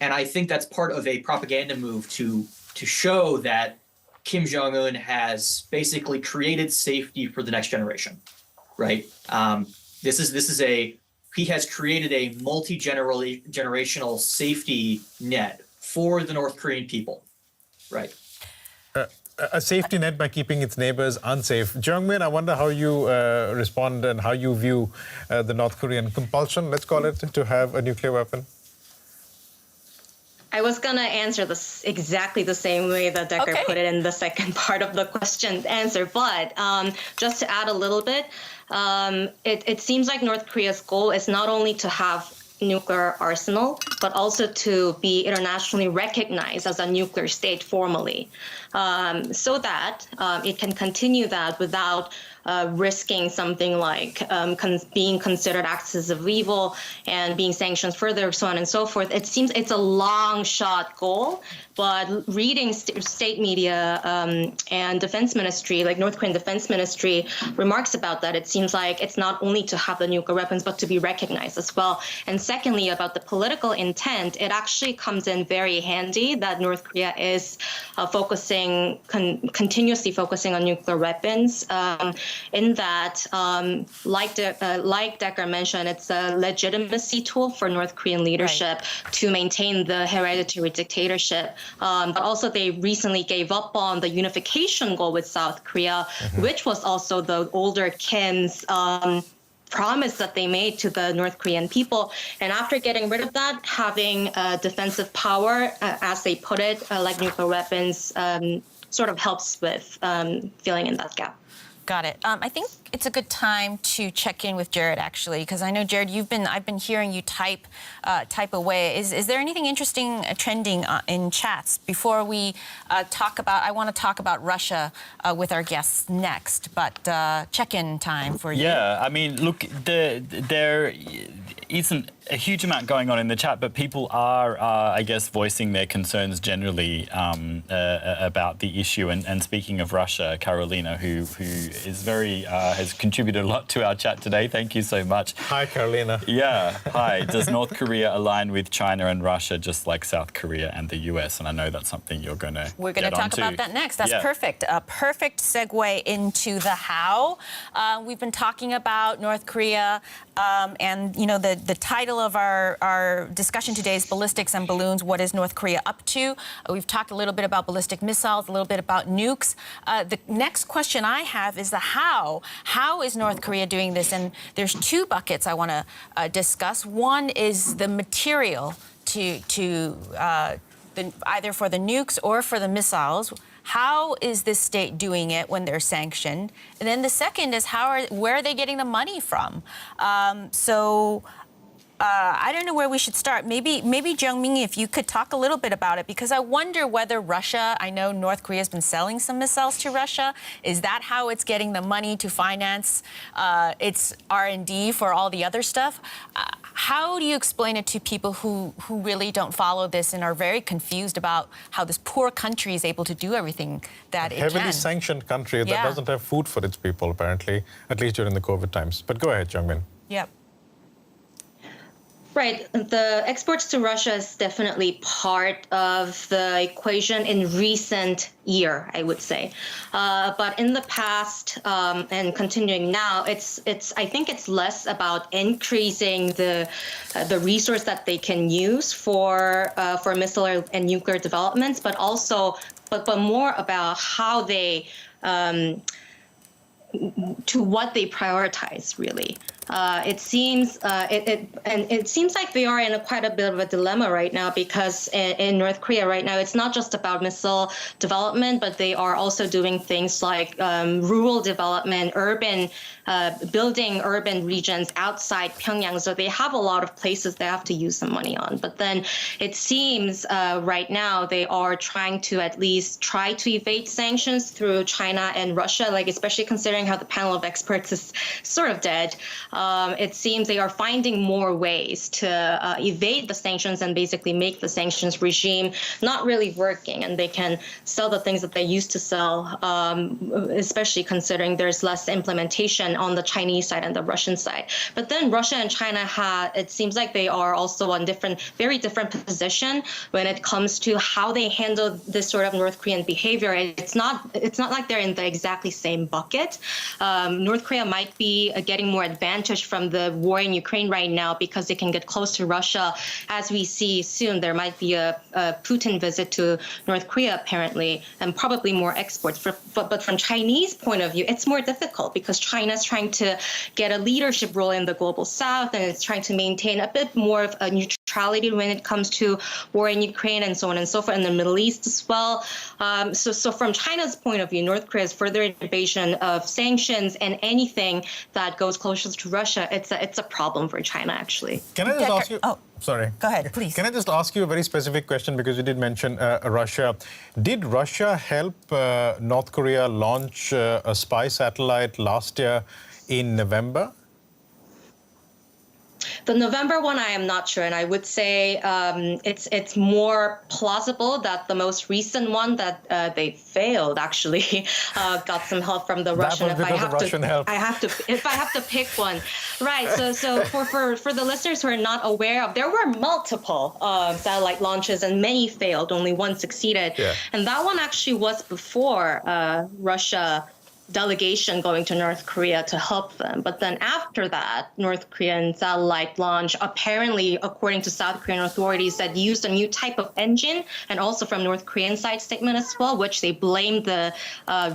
H: I think that's part of a propaganda move to show that Kim Jong Un has basically created safety for the next generation, right? He has created a multi-generational safety net for the North Korean people, right?
E: A safety net by keeping its neighbors unsafe. Jong-min, I wonder how you respond and how you view the North Korean compulsion, let's call it, to have a nuclear weapon.
G: I was going to answer this exactly the same way that Decker put it in the second part of the question answer. But just to add a little bit, it seems like North Korea's goal is not only to have nuclear arsenal, but also to be internationally recognized as a nuclear state formally, so that it can continue that without risking something like being considered axis of evil and being sanctioned further, so on and so forth. It seems it's a long shot goal, but reading state media and defense ministry, like North Korean defense ministry, remarks about that, it seems like it's not only to have the nuclear weapons, but to be recognized as well. And secondly, about the political intent, it actually comes in very handy that North Korea is continuously focusing on nuclear weapons. in that, like Decker mentioned, it's a legitimacy tool for North Korean leadership to maintain the hereditary dictatorship. But also they recently gave up on the unification goal with South Korea, which was also the older Kim's promise that they made to the North Korean people. And after getting rid of that, having defensive power, as they put it, like nuclear weapons, sort of helps with filling in that gap.
D: Got it. I think it's a good time to check in with Jared, actually, because I know, Jared, I've been hearing you type away. Is there anything interesting trending in chats before we talk about? I want to talk about Russia with our guests next, but check-in time for you.
F: Yeah, I mean, look, there isn't a huge amount going on in the chat, but people are, I guess, voicing their concerns generally about the issue. And speaking of Russia, Carolina, who is very has contributed a lot to our chat today. Thank you so much.
E: Hi, Carolina.
F: Yeah, hi. Does North Korea align with China and Russia just like South Korea and the US? And I know that's something we're going to
D: talk about that next. That's perfect. A perfect segue into the how. We've been talking about North Korea, and you know the title of our discussion today is Ballistics and Balloons. What is North Korea up to? We've talked a little bit about ballistic missiles, a little bit about nukes. The next question I have is the how. How is North Korea doing this? And there's two buckets I want to discuss. One is the material either for the nukes or for the missiles. How is this state doing it when they're sanctioned? And then the second is where are they getting the money from? I don't know where we should start. Maybe Jung-Min, if you could talk a little bit about it, because I wonder whether Russia, I know North Korea has been selling some missiles to Russia. Is that how it's getting the money to finance its R&D for all the other stuff? How do you explain it to people who really don't follow this and are very confused about how this poor country is able to do everything that it can?
E: Heavily sanctioned country that doesn't have food for its people, apparently, at least during the COVID times. But go ahead, Jung-Min.
D: Yep.
G: Right. The exports to Russia is definitely part of the equation in recent year, I would say. But in the past and continuing now, I think it's less about increasing the resource that they can use for missile and nuclear developments, but more about how they to what they prioritize, really. It seems like they are in quite a bit of a dilemma right now, because in North Korea right now, it's not just about missile development, but they are also doing things like rural development, building urban regions outside Pyongyang. So they have a lot of places they have to use some money on. But then it seems right now they are trying to at least try to evade sanctions through China and Russia, like especially considering how the panel of experts is sort of dead. It seems they are finding more ways to evade the sanctions and basically make the sanctions regime not really working, and they can sell the things that they used to sell, especially considering there's less implementation on the Chinese side and the Russian side. But then Russia and China it seems like they are also on very different position when it comes to how they handle this sort of North Korean behavior. It's not like they're in the exactly same bucket. North Korea might be getting more advantage from the war in Ukraine right now because they can get close to Russia. As we see soon, there might be a Putin visit to North Korea, apparently, and probably more exports. But from Chinese point of view, it's more difficult because China's trying to get a leadership role in the global south, and it's trying to maintain a bit more of a neutrality when it comes to war in Ukraine and so on and so forth, in the Middle East as well. So from China's point of view, North Korea's further invasion of sanctions and anything that goes closer to Russia, it's a problem for China, actually.
E: Can I just ask you?
D: Oh,
E: sorry.
D: Go ahead, please.
E: Can I just ask you a very specific question, because you did mention Russia. Did Russia help North Korea launch a spy satellite last year in November?
G: The November one, I am not sure, and I would say it's more plausible that the most recent one that they failed actually got some help from the Russian.
E: That was because of Russian help.
G: If I have to pick one, right? So for the listeners who are not aware of, there were multiple satellite launches and many failed. Only one succeeded, and that one actually was before Russia delegation going to North Korea to help them. But then after that, North Korean satellite launch, apparently, according to South Korean authorities, that used a new type of engine, and also from North Korean side statement as well, which they blamed the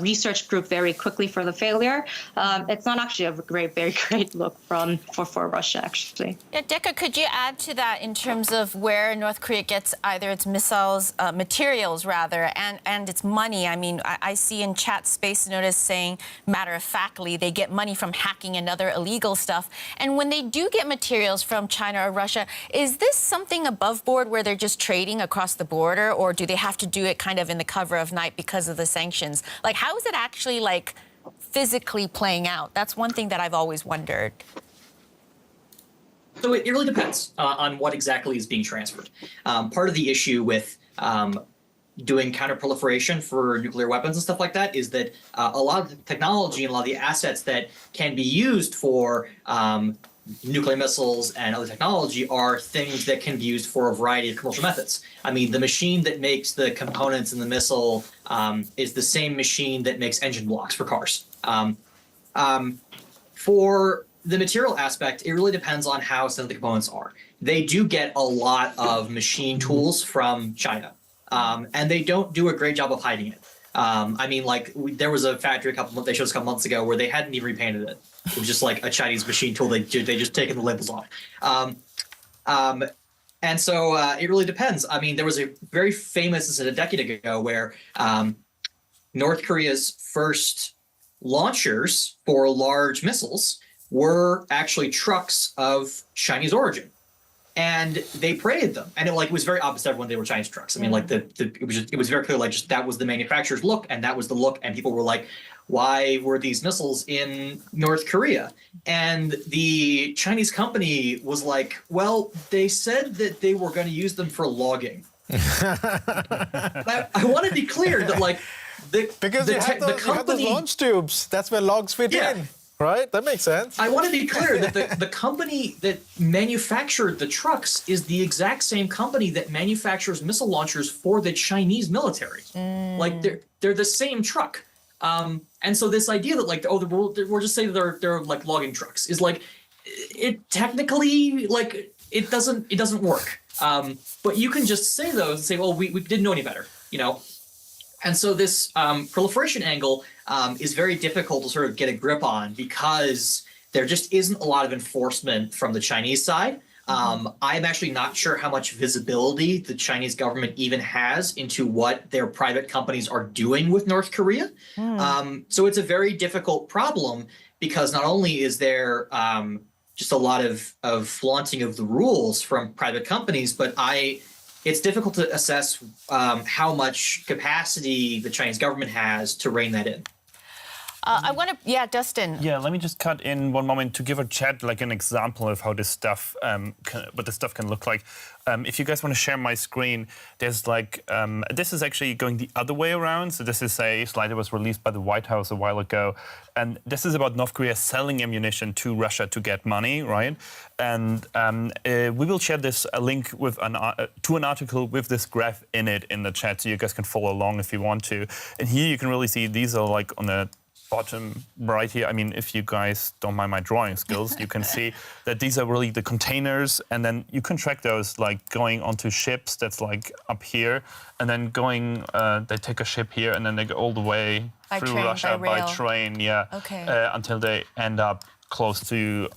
G: research group very quickly for the failure. It's not actually a very great look for Russia, actually.
D: Yeah, Decca, could you add to that in terms of where North Korea gets either its missiles, materials rather, and its money? I mean, I see in chat space notice saying, matter-of-factly, they get money from hacking and other illegal stuff. And when they do get materials from China or Russia, is this something above board where they're just trading across the border, or do they have to do it kind of in the cover of night because of the sanctions? Like, how is it actually, like, physically playing out? That's one thing that I've always wondered.
H: So it really depends on what exactly is being transferred. Part of the issue with doing counterproliferation for nuclear weapons and stuff like that is that a lot of the technology and a lot of the assets that can be used for nuclear missiles and other technology are things that can be used for a variety of commercial methods. I mean, the machine that makes the components in the missile is the same machine that makes engine blocks for cars. For the material aspect, it really depends on how some of the components are. They do get a lot of machine tools from China. And they don't do a great job of hiding it. I mean, like, there was a factory they showed us a couple months ago where they hadn't even repainted it. It was just like a Chinese machine tool. They just taken the labels off. And so it really depends. I mean, there was a very famous, this is a decade ago, where North Korea's first launchers for large missiles were actually trucks of Chinese origin. And they paraded them, and it was very obvious to everyone they were Chinese trucks. I mean, like it was very clear, like, just that was the manufacturer's look, and that was the look, and people were like, why were these missiles in North Korea? And the Chinese company was like, well, they said that they were going to use them for logging. I want to be clear that, like,
E: because you have those launch tubes. That's where logs fit in. Right? That makes sense. I
H: want to be clear that the company that manufactured the trucks is the exact same company that manufactures missile launchers for the Chinese military. Like, they're the same truck. And so this idea that, like, we're just saying they're like logging trucks is, like, it technically, like, it doesn't work. But you can just say those and say, well, we didn't know any better, you know? And so this proliferation angle is very difficult to sort of get a grip on because there just isn't a lot of enforcement from the Chinese side. I'm actually not sure how much visibility the Chinese government even has into what their private companies are doing with North Korea. So it's a very difficult problem because not only is there just a lot of flaunting of the rules from private companies, but it's difficult to assess how much capacity the Chinese government has to rein that in.
D: I want to, Dustin.
C: Yeah, let me just cut in one moment to give a chat like an example of how this stuff, what this stuff can look like. If you guys want to share my screen, there's like, this is actually going the other way around. So this is a slide that was released by the White House a while ago. And this is about North Korea selling ammunition to Russia to get money, right? And we will share this link with to an article with this graph in it in the chat, so you guys can follow along if you want to. And here you can really see these are like on the bottom right here. I mean, if you guys don't mind my drawing skills, you can see that these are really the containers, and then you can track those like going onto ships that's like up here, and then going, they take a ship here, and then they go all the way through Russia by train, until they end up close to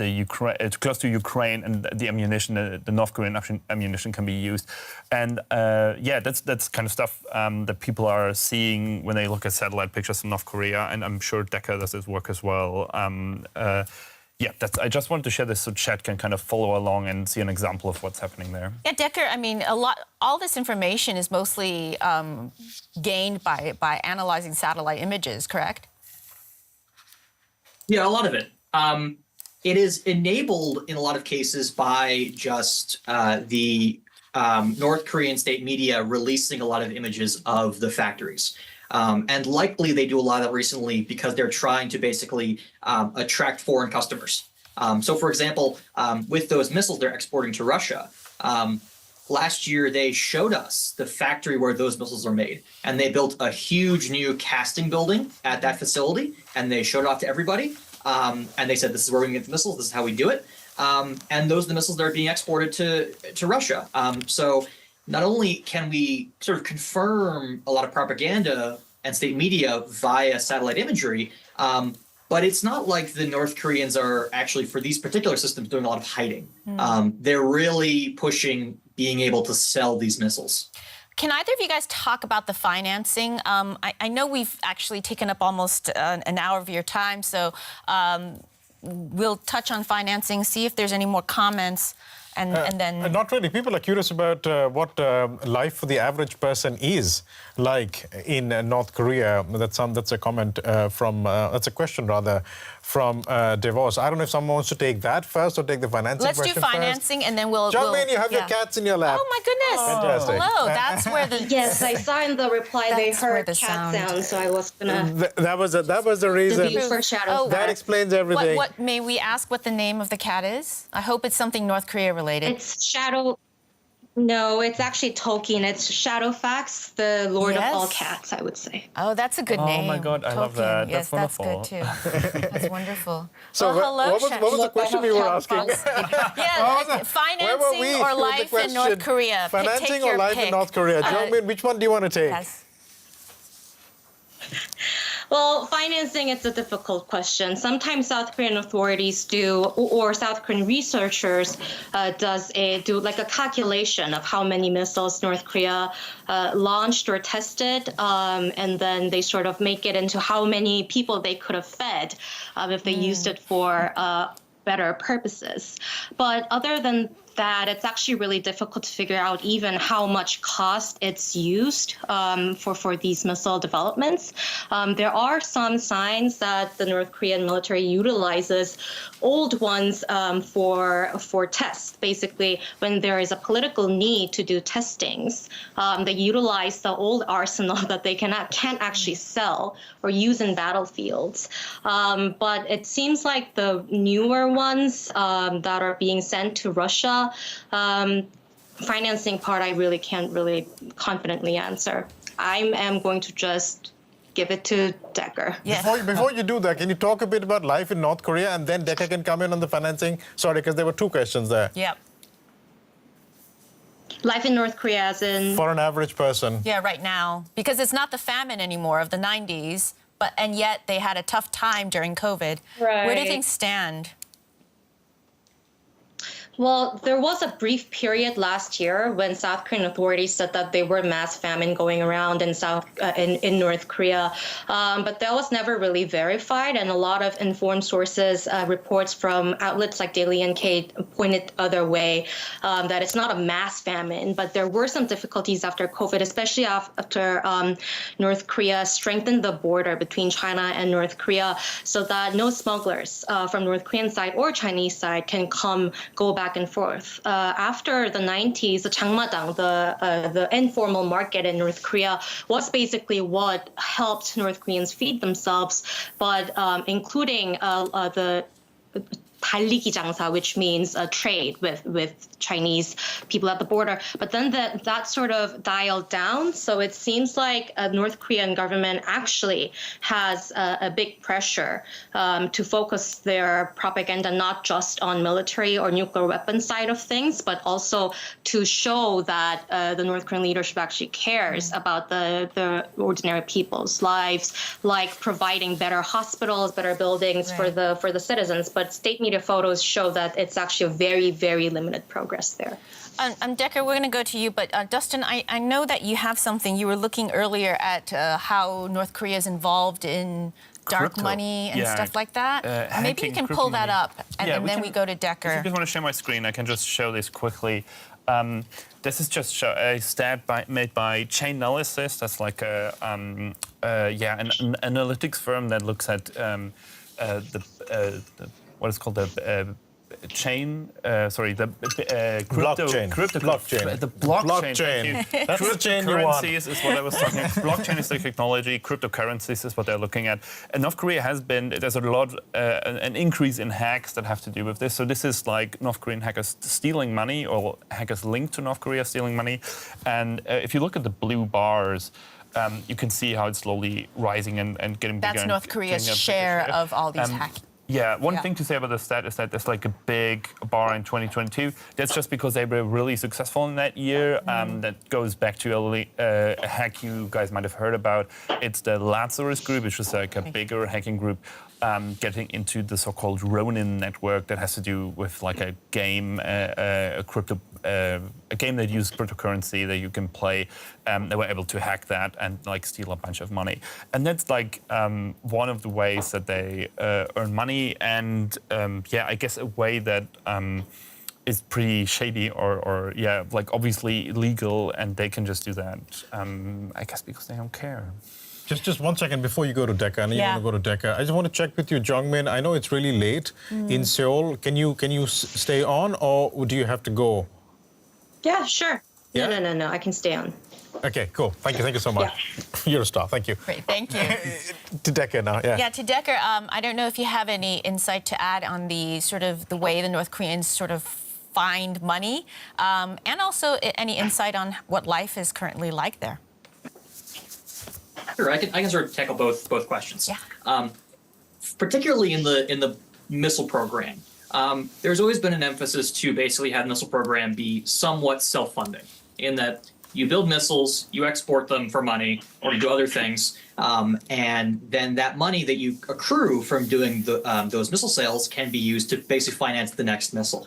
C: Ukraine, and the ammunition, the North Korean ammunition can be used, and that's kind of stuff that people are seeing when they look at satellite pictures from North Korea, and I'm sure Decca does this work as well. I just wanted to share this so chat can kind of follow along and see an example of what's happening there.
D: Yeah, Decker, I mean, all this information is mostly gained by analyzing satellite images, correct?
H: Yeah, a lot of it. It is enabled in a lot of cases by just the North Korean state media releasing a lot of images of the factories. And likely they do a lot of that recently because they're trying to basically attract foreign customers. So, for example, with those missiles they're exporting to Russia, last year they showed us the factory where those missiles are made, and they built a huge new casting building at that facility, and they showed it off to everybody. And they said, this is where we can get the missiles, this is how we do it. And those are the missiles that are being exported to Russia. So not only can we sort of confirm a lot of propaganda and state media via satellite imagery, but it's not like the North Koreans are actually, for these particular systems, doing a lot of hiding. They're really pushing being able to sell these missiles.
D: Can either of you guys talk about the financing? I know we've actually taken up almost an hour of your time, so we'll touch on financing, see if there's any more comments, and then...
E: Not really. People are curious about what life for the average person is like in North Korea. That's a comment that's a question rather, from Devos. I don't know if someone wants to take that first or take the financing
D: Let's
E: question
D: do financing
E: first.
D: and then we'll...
E: Jungmin, you have your cats in your lap.
D: Oh, my goodness.
E: Fantastic.
D: Hello, that's where the...
G: Yes, I saw in the reply they
D: That's where
G: heard
D: the
G: cat
D: sound-
G: sound, so I was gonna
E: That was the reason.
G: foreshadow
E: That explains everything.
D: What may we ask what the name of the cat is? I hope it's something North Korea related.
G: It's Shadow. No, it's actually Tolkien. It's Shadowfax, the Lord of all
D: Yes.
G: cats, I would say.
D: Oh, that's a good
C: Oh
D: name.
C: my God, I love
D: Tolkien.
C: that.
D: Yes,
C: That's
D: that's good too. That's wonderful.
E: So
D: well, hello,
E: what was the question we were asking?
D: Yeah, financing or life in North Korea.
E: Financing
D: Take
E: or
D: your
E: life
D: pick.
E: in North Korea? Jungmin, which one do you want to take?
D: Yes.
G: Well, financing, it's a difficult question. Sometimes South Korean authorities do, or South Korean researchers do like a calculation of how many missiles North Korea launched or tested, and then they sort of make it into how many people they could have fed if they used it for better purposes. But other than that, it's actually really difficult to figure out even how much cost it's used for these missile developments. There are some signs that the North Korean military utilizes old ones for tests. Basically, when there is a political need to do testings, they utilize the old arsenal that they can't actually sell or use in battlefields. But it seems like the newer ones that are being sent to Russia, financing part, I really can't really confidently answer. I am going to just give it to Decker.
D: Yeah.
E: Before you do that, can you talk a bit about life in North Korea, and then Decker can come in on the financing? Sorry, because there were two questions there.
D: Yep.
G: Life in North Korea as in...
E: For an average person.
D: Yeah, right now. Because it's not the famine anymore of the 90s, and yet they had a tough time during COVID.
G: Right.
D: Where do things stand?
G: Well, there was a brief period last year when South Korean authorities said that there were mass famine going around in North Korea, but that was never really verified. And a lot of informed sources, reports from outlets like Daily NK pointed other way, that it's not a mass famine, but there were some difficulties after COVID, especially after North Korea strengthened the border between China and North Korea, so that no smugglers from North Korean side or Chinese side can go back and forth. After the 90s, the Changmadang, the informal market in North Korea, was basically what helped North Koreans feed themselves, but including the 달리기 장사, which means trade with Chinese people at the border. But then that sort of dialed down. So it seems like the North Korean government actually has a big pressure to focus their propaganda not just on military or nuclear weapon side of things, but also to show that the North Korean leadership actually cares about the ordinary people's lives, like providing better hospitals, better buildings for the citizens. But state media photos show that it's actually a very, very limited progress there.
D: Decker, we're going to go to you, but Dustin, I know that you have something. You were looking earlier at how North Korea is involved in dark
C: Crypto.
D: money and stuff like that. Maybe you can pull that up, and then we go to Decker.
C: If you just want to share my screen, I can just show this quickly. This is just a stat made by Chainalysis. That's like an analytics firm that looks at what is called the chain, the
E: Blockchain.
C: blockchain. The blockchain. Thank you.
E: That's the chain you want.
C: Cryptocurrencies is what I was talking about. Blockchain is the technology. Cryptocurrencies is what they're looking at. And North Korea there's a lot, an increase in hacks that have to do with this. So this is like North Korean hackers stealing money, or hackers linked to North Korea stealing money. And if you look at the blue bars, you can see how it's slowly rising and getting bigger.
D: That's North Korea's share of all these hacks.
C: Yeah, one thing to say about the stat is that there's like a big bar in 2022. That's just because they were really successful in that year. That goes back to a hack you guys might have heard about. It's the Lazarus group, which is like a bigger hacking group, getting into the so-called Ronin network that has to do with like a game, a game that uses cryptocurrency that you can play. They were able to hack that and like steal a bunch of money. And that's like one of the ways that they earn money. And I guess a way that is pretty shady or like obviously illegal, and they can just do that, I guess because they don't care.
E: Just 1 second before you go to Decca. I know you want to go to Decca. I just want to check with you, Jongmin. I know it's really late in Seoul. Can you stay on, or do you have to go?
G: Yeah, sure.
E: Yeah?
G: No. I can stay on.
E: Okay, cool. Thank you so much.
G: Yeah.
E: You're a star. Thank you.
D: Great, thank you.
E: To Decca now.
D: Yeah, to Decker, I don't know if you have any insight to add on the sort of the way the North Koreans sort of find money, and also any insight on what life is currently like there.
H: Sure, I can sort of tackle both questions.
D: Yeah.
H: Particularly in the missile program, there's always been an emphasis to basically have the missile program be somewhat self-funding, in that you build missiles, you export them for money, or you do other things, and then that money that you accrue from doing those missile sales can be used to basically finance the next missile.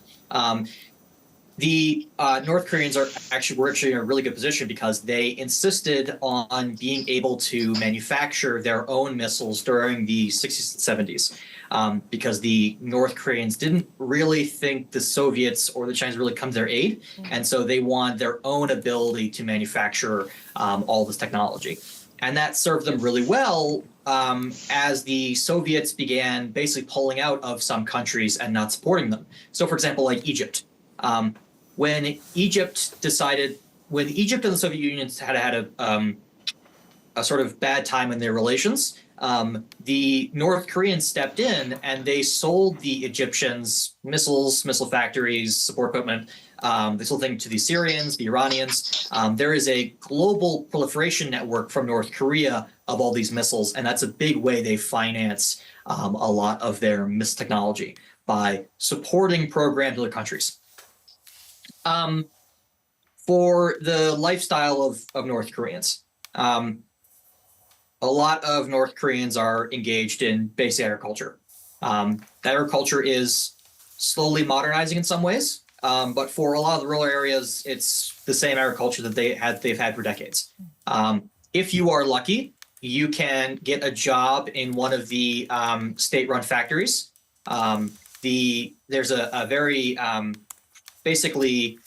H: The North Koreans were actually in a really good position because they insisted on being able to manufacture their own missiles during the 60s and 70s, because the North Koreans didn't really think the Soviets or the Chinese really come to their aid, and so they wanted their own ability to manufacture all this technology. And that served them really well as the Soviets began basically pulling out of some countries and not supporting them. So, for example, like Egypt. When Egypt and the Soviet Union had a sort of bad time in their relations, the North Koreans stepped in and they sold the Egyptians missiles, missile factories, support equipment. They sold things to the Syrians, the Iranians. There is a global proliferation network from North Korea of all these missiles, and that's a big way they finance a lot of their missile technology, by supporting programs in other countries. For the lifestyle of North Koreans, a lot of North Koreans are engaged in basic agriculture. Agriculture is slowly modernizing in some ways, but for a lot of the rural areas, it's the same agriculture that they've had for decades. If you are lucky, you can get a job in one of the state-run factories. There's a very basically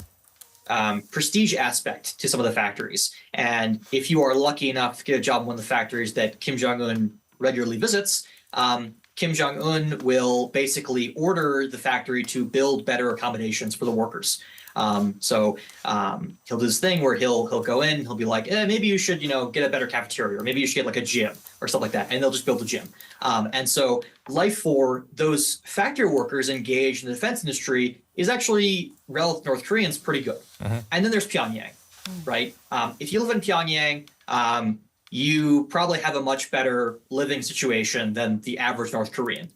H: prestige aspect to some of the factories. And if you are lucky enough to get a job in one of the factories that Kim Jong Un regularly visits, Kim Jong Un will basically order the factory to build better accommodations for the workers. So he'll do this thing where he'll go in, he'll be like, maybe you should, get a better cafeteria, or maybe you should get like a gym or stuff like that. And they'll just build a gym. And so life for those factory workers engaged in the defense industry is actually, relative to North Koreans, pretty good. And then there's Pyongyang, right? If you live in Pyongyang, you probably have a much better living situation than the average North Korean.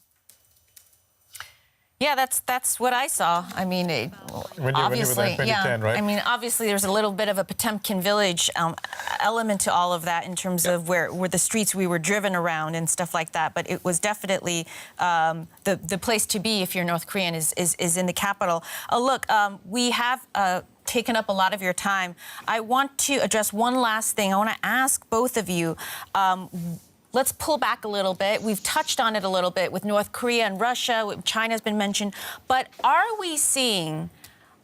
D: Yeah, that's what I saw. I mean, obviously,
E: when you were there in 2010, right?
D: I mean, obviously, there's a little bit of a Potemkin village element to all of that in terms of where the streets we were driven around and stuff like that. But it was definitely the place to be if you're North Korean is in the capital. Look, we have taken up a lot of your time. I want to address one last thing. I want to ask both of you. Let's pull back a little bit. We've touched on it a little bit with North Korea and Russia. China's been mentioned. But are we seeing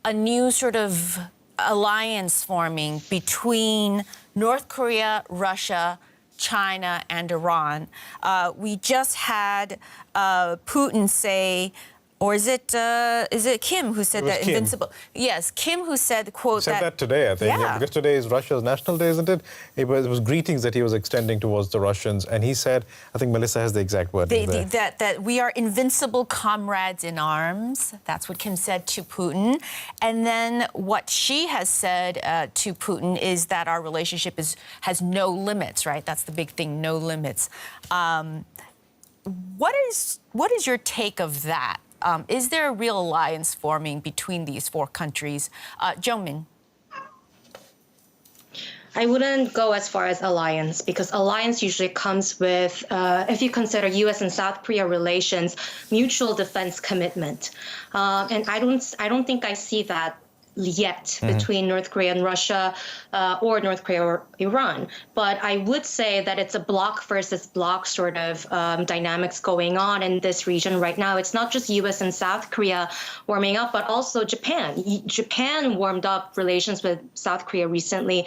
D: a new sort of alliance forming between North Korea, Russia, China, and Iran? We just had Putin say Or is it Kim who said
E: It was
D: that
E: Kim.
D: invincible? Yes, Kim who said, quote,
E: Said that today, I think.
D: Yeah.
E: Because today is Russia's National Day, isn't it? It was greetings that he was extending towards the Russians. And he said, I think Melissa has the exact word there.
D: That we are invincible comrades in arms. That's what Kim said to Putin. And then what she has said to Putin is that our relationship has no limits, right? That's the big thing, no limits. What is your take of that? Is there a real alliance forming between these four countries? Jong-min.
G: I wouldn't go as far as alliance, because alliance usually comes with, if you consider U.S. and South Korea relations, mutual defense commitment, and I don't think I see that yet between North Korea and Russia, or North Korea or Iran. But I would say that it's a bloc versus bloc sort of dynamics going on in this region right now. It's not just U.S. and South Korea warming up, but also Japan. Japan warmed up relations with South Korea recently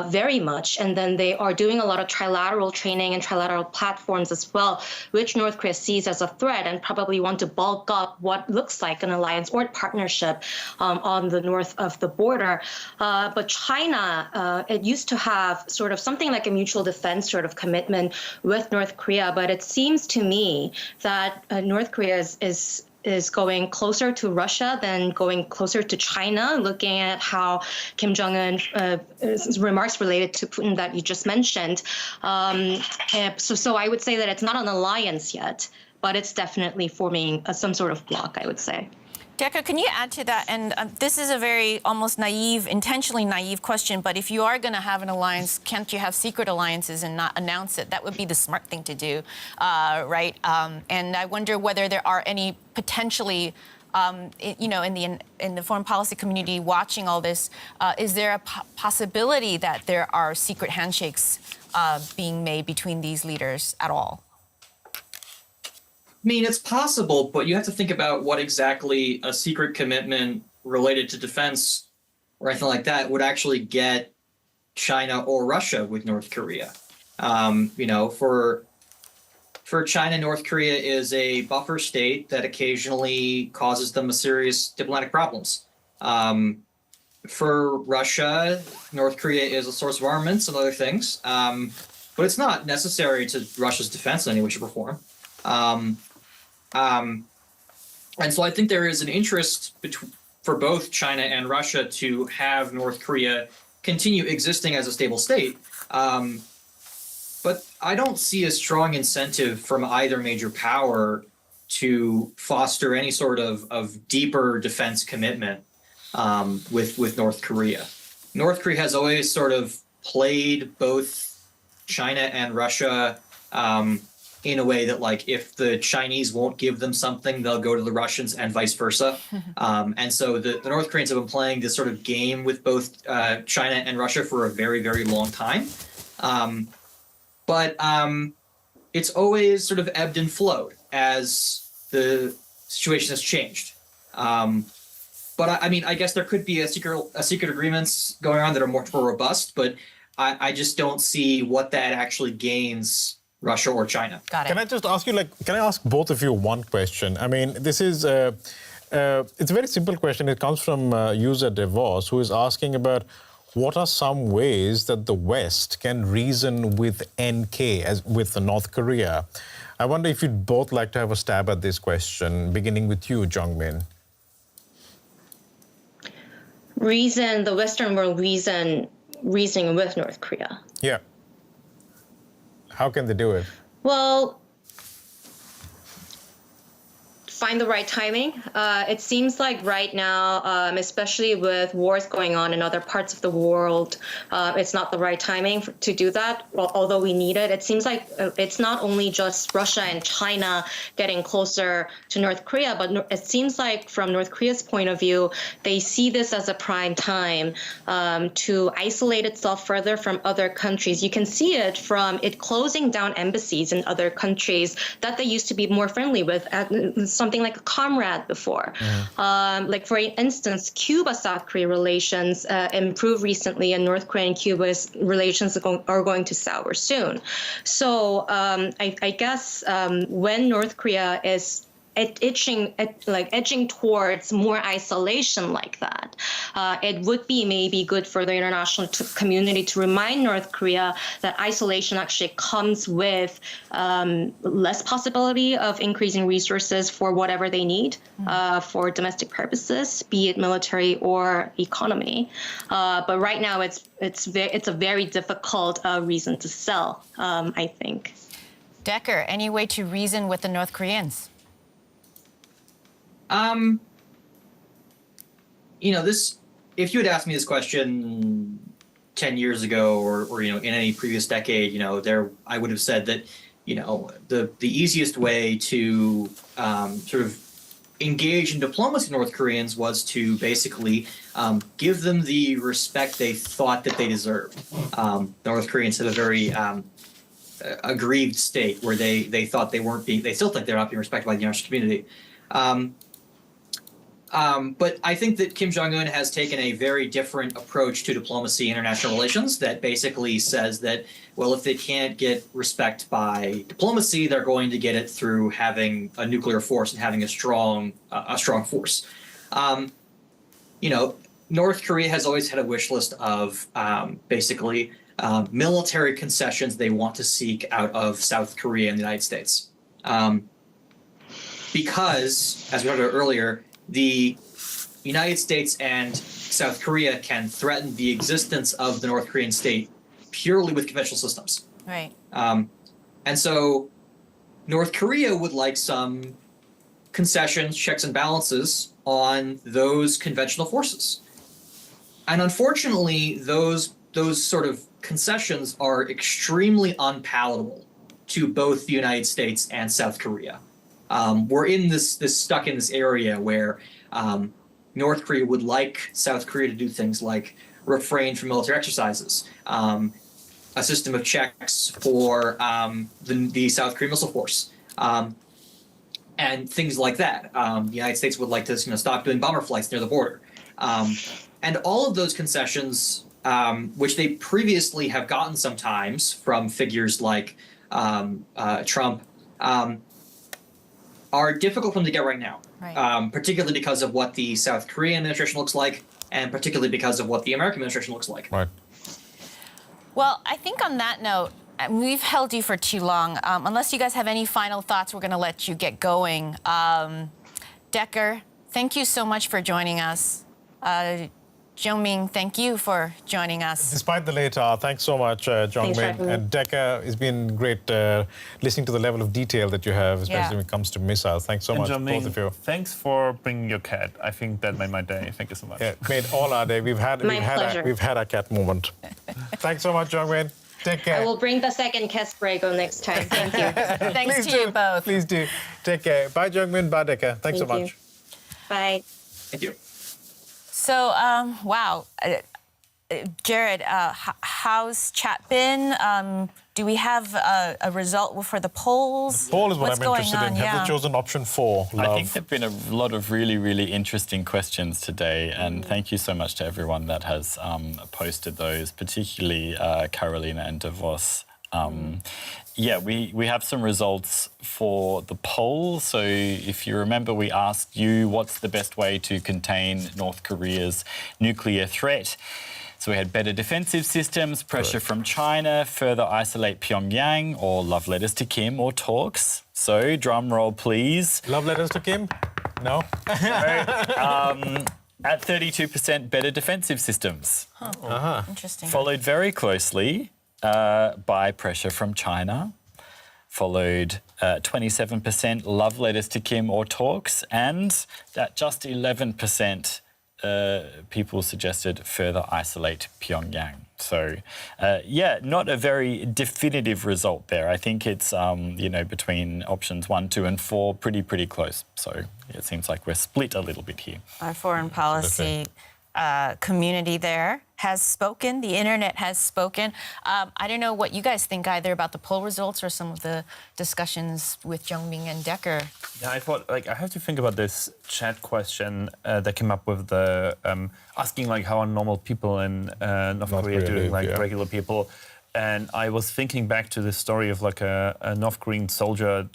G: very much, and then they are doing a lot of trilateral training and trilateral platforms as well, which North Korea sees as a threat and probably want to bulk up what looks like an alliance or partnership on the north of the border. But China, it used to have sort of something like a mutual defense sort of commitment with North Korea, but it seems to me that North Korea is going closer to Russia than going closer to China, looking at how Kim Jong Un remarks related to Putin that you just mentioned. So I would say that it's not an alliance yet, but it's definitely forming some sort of bloc, I would say.
D: Decker, can you add to that? And this is a very almost naive, intentionally naive question, but if you are going to have an alliance, can't you have secret alliances and not announce it? That would be the smart thing to do, right? And I wonder whether there are any potentially, in the foreign policy community watching all this, is there a possibility that there are secret handshakes being made between these leaders at all?
H: I mean, it's possible, but you have to think about what exactly a secret commitment related to defense or anything like that would actually get China or Russia with North Korea. For China, North Korea is a buffer state that occasionally causes them serious diplomatic problems. For Russia, North Korea is a source of armaments and other things, but it's not necessary to Russia's defense in any way, shape, or form. And so I think there is an interest for both China and Russia to have North Korea continue existing as a stable state. But I don't see a strong incentive from either major power to foster any sort of deeper defense commitment with North Korea. North Korea has always sort of played both China and Russia in a way that, like, if the Chinese won't give them something, they'll go to the Russians and vice versa. And so the North Koreans have been playing this sort of game with both China and Russia for a very, very long time. But it's always sort of ebbed and flowed as the situation has changed. But I mean, I guess there could be a secret agreements going on that are more robust, but I just don't see what that actually gains Russia or China.
D: Got it.
E: Can I just ask you, can I ask both of you one question? I mean, this is, it's a very simple question. It comes from user DeVos, who is asking about what are some ways that the West can reason with NK, as with North Korea? I wonder if you'd both like to have a stab at this question, beginning with you, Jong-min.
G: The Western world reasoning with North Korea.
E: Yeah. How can they do it?
G: Well, find the right timing. It seems like right now, especially with wars going on in other parts of the world, it's not the right timing to do that, although we need it. It seems like it's not only just Russia and China getting closer to North Korea, but it seems like from North Korea's point of view, they see this as a prime time to isolate itself further from other countries. You can see it from it closing down embassies in other countries that they used to be more friendly with, something like a comrade before. Like, for instance, Cuba-South Korea relations improved recently, and North Korea and Cuba's relations are going to sour soon. So I guess when North Korea is edging towards more isolation like that, it would be maybe good for the international community to remind North Korea that isolation actually comes with less possibility of increasing resources for whatever they need for domestic purposes, be it military or economy. But right now, it's a very difficult reason to sell, I think.
D: Decker, any way to reason with the North Koreans?
H: This, if you had asked me this question 10 years ago or in any previous decade, I would have said that, the easiest way to sort of engage in diplomacy with North Koreans was to basically give them the respect they thought that they deserved. North Koreans have a very aggrieved state where they thought they still think they're not being respected by the international community. But I think that Kim Jong Un has taken a very different approach to diplomacy and international relations that basically says that, well, if they can't get respect by diplomacy, they're going to get it through having a nuclear force and having a strong force. North Korea has always had a wish list of basically military concessions they want to seek out of South Korea and the United States. Because, as we talked about earlier, the United States and South Korea can threaten the existence of the North Korean state purely with conventional systems.
D: Right.
H: And so North Korea would like some concessions, checks and balances on those conventional forces. And unfortunately, those sort of concessions are extremely unpalatable to both the United States and South Korea. We're in this stuck in this area where North Korea would like South Korea to do things like refrain from military exercises, a system of checks for the South Korean missile force, and things like that. The United States would like to stop doing bomber flights near the border. And all of those concessions, which they previously have gotten sometimes from figures like Trump, are difficult for them to get right now,
D: Right.
H: Particularly because of what the South Korean administration looks like, and particularly because of what the American administration looks like.
E: Right.
D: Well, I think on that note, we've held you for too long. Unless you guys have any final thoughts, we're going to let you get going. Decker, thank you so much for joining us. Jung-Ming, thank you for joining us.
E: Despite the late hour, thanks so much, Jung-Min. And Decker, it's been great listening to the level of detail that you have, especially when it comes to missiles. Thanks so much, both of you.
C: Thanks for bringing your cat. I think that made my day. Thank you so much.
E: Yeah, made all our day. We've had our cat moment. Thanks so much, Jung-Min. Take care.
G: I will bring the second Casprego next time. Thank you.
D: Thanks to you both.
E: Please do. Take care. Bye, Jung-Min. Bye, Decker. Thanks so much.
G: Bye.
H: Thank you.
D: So, wow. Jared, how's chat been? Do we have a result for the polls?
E: The poll is what
D: What's
E: I'm interested
D: going
E: in.
D: on?
E: Have they chosen option 4, love?
F: I think there have been a lot of really, really interesting questions today, and thank you so much to everyone that has posted those, particularly Carolina and DeVos. Yeah, we have some results for the poll. So if you remember, we asked you what's the best way to contain North Korea's nuclear threat. So we had better defensive systems, pressure from China, further isolate Pyongyang, or love letters to Kim, or talks. So drum roll, please.
E: Love letters to Kim? No?
F: At 32%, better defensive systems.
D: Interesting.
F: Followed very closely by pressure from China, followed 27% love letters to Kim or talks, and at just 11% people suggested further isolate Pyongyang. So, yeah, not a very definitive result there. I think it's, between options 1, 2 and 4, pretty close. So it seems like we're split a little bit here.
D: Our foreign policy community there has spoken. The internet has spoken. I don't know what you guys think either about the poll results or some of the discussions with Jung-Ming and Decker.
C: Yeah, I thought, I have to think about this chat question that came up with the asking, how are normal people in North Korea doing, regular people. And I was thinking back to this story of like a North Korean soldier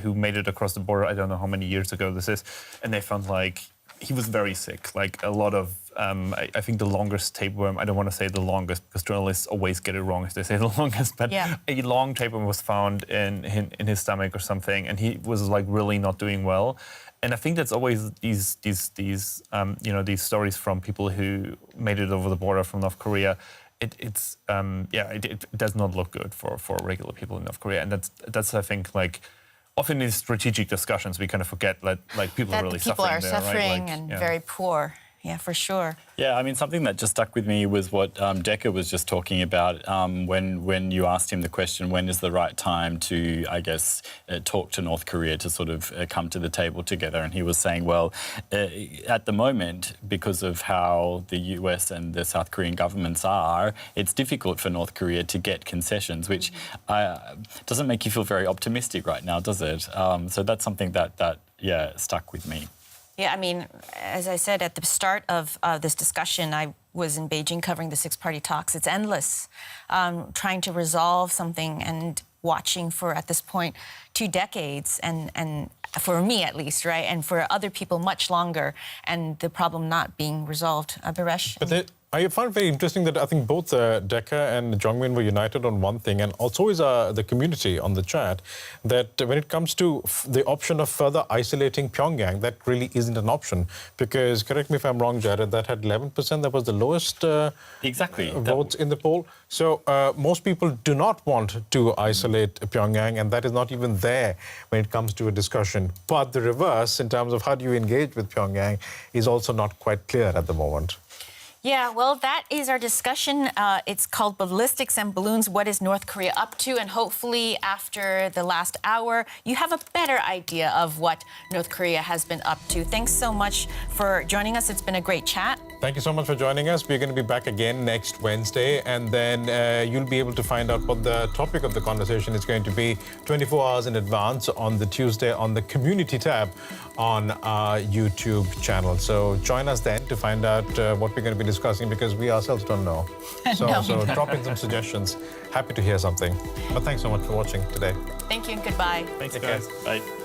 C: who made it across the border. I don't know how many years ago this is. And they found like he was very sick, like a lot of, I think the longest tapeworm, I don't want to say the longest because journalists always get it wrong if they say the longest, but a long tapeworm was found in his stomach or something. And he was like really not doing well. And I think that's always these stories from people who made it over the border from North Korea. It does not look good for regular people in North Korea, and that's I think like often in strategic discussions we kind of forget that like people are really
D: people
C: suffering
D: are
C: there,
D: suffering
C: right?
D: and very poor. Yeah, for sure.
F: Yeah, I mean, something that just stuck with me was what Decca was just talking about when you asked him the question, when is the right time to, I guess, talk to North Korea to sort of come to the table together? And he was saying, well, at the moment, because of how the US and the South Korean governments are, it's difficult for North Korea to get concessions, which doesn't make you feel very optimistic right now, does it? So that's something that stuck with me.
D: Yeah, I mean, as I said at the start of this discussion, I was in Beijing covering the six-party talks. It's endless, trying to resolve something and watching for, at this point, 2 decades, and for me at least, right, and for other people much longer, and the problem not being resolved. Baresh?
E: But I found it very interesting that I think both Decca and Jongmin were united on one thing, and also is the community on the chat, that when it comes to the option of further isolating Pyongyang, that really isn't an option. Because, correct me if I'm wrong, Jared, that had 11%, that was the lowest votes in the poll. So most people do not want to isolate Pyongyang, and that is not even there when it comes to a discussion. But the reverse, in terms of how do you engage with Pyongyang, is also not quite clear at the moment.
D: Yeah, well, that is our discussion. It's called Ballistics and Balloons, What is North Korea up to? And hopefully after the last hour, you have a better idea of what North Korea has been up to. Thanks so much for joining us. It's been a great chat.
E: Thank you so much for joining us. We're going to be back again next Wednesday, and then you'll be able to find out what the topic of the conversation is going to be 24 hours in advance on the Tuesday on the Community tab on our YouTube channel. So join us then to find out what we're going to be discussing, because we ourselves don't know. So drop in some suggestions. Happy to hear something. But thanks so much for watching today.
D: Thank you and goodbye.
F: Thanks, guys. Bye.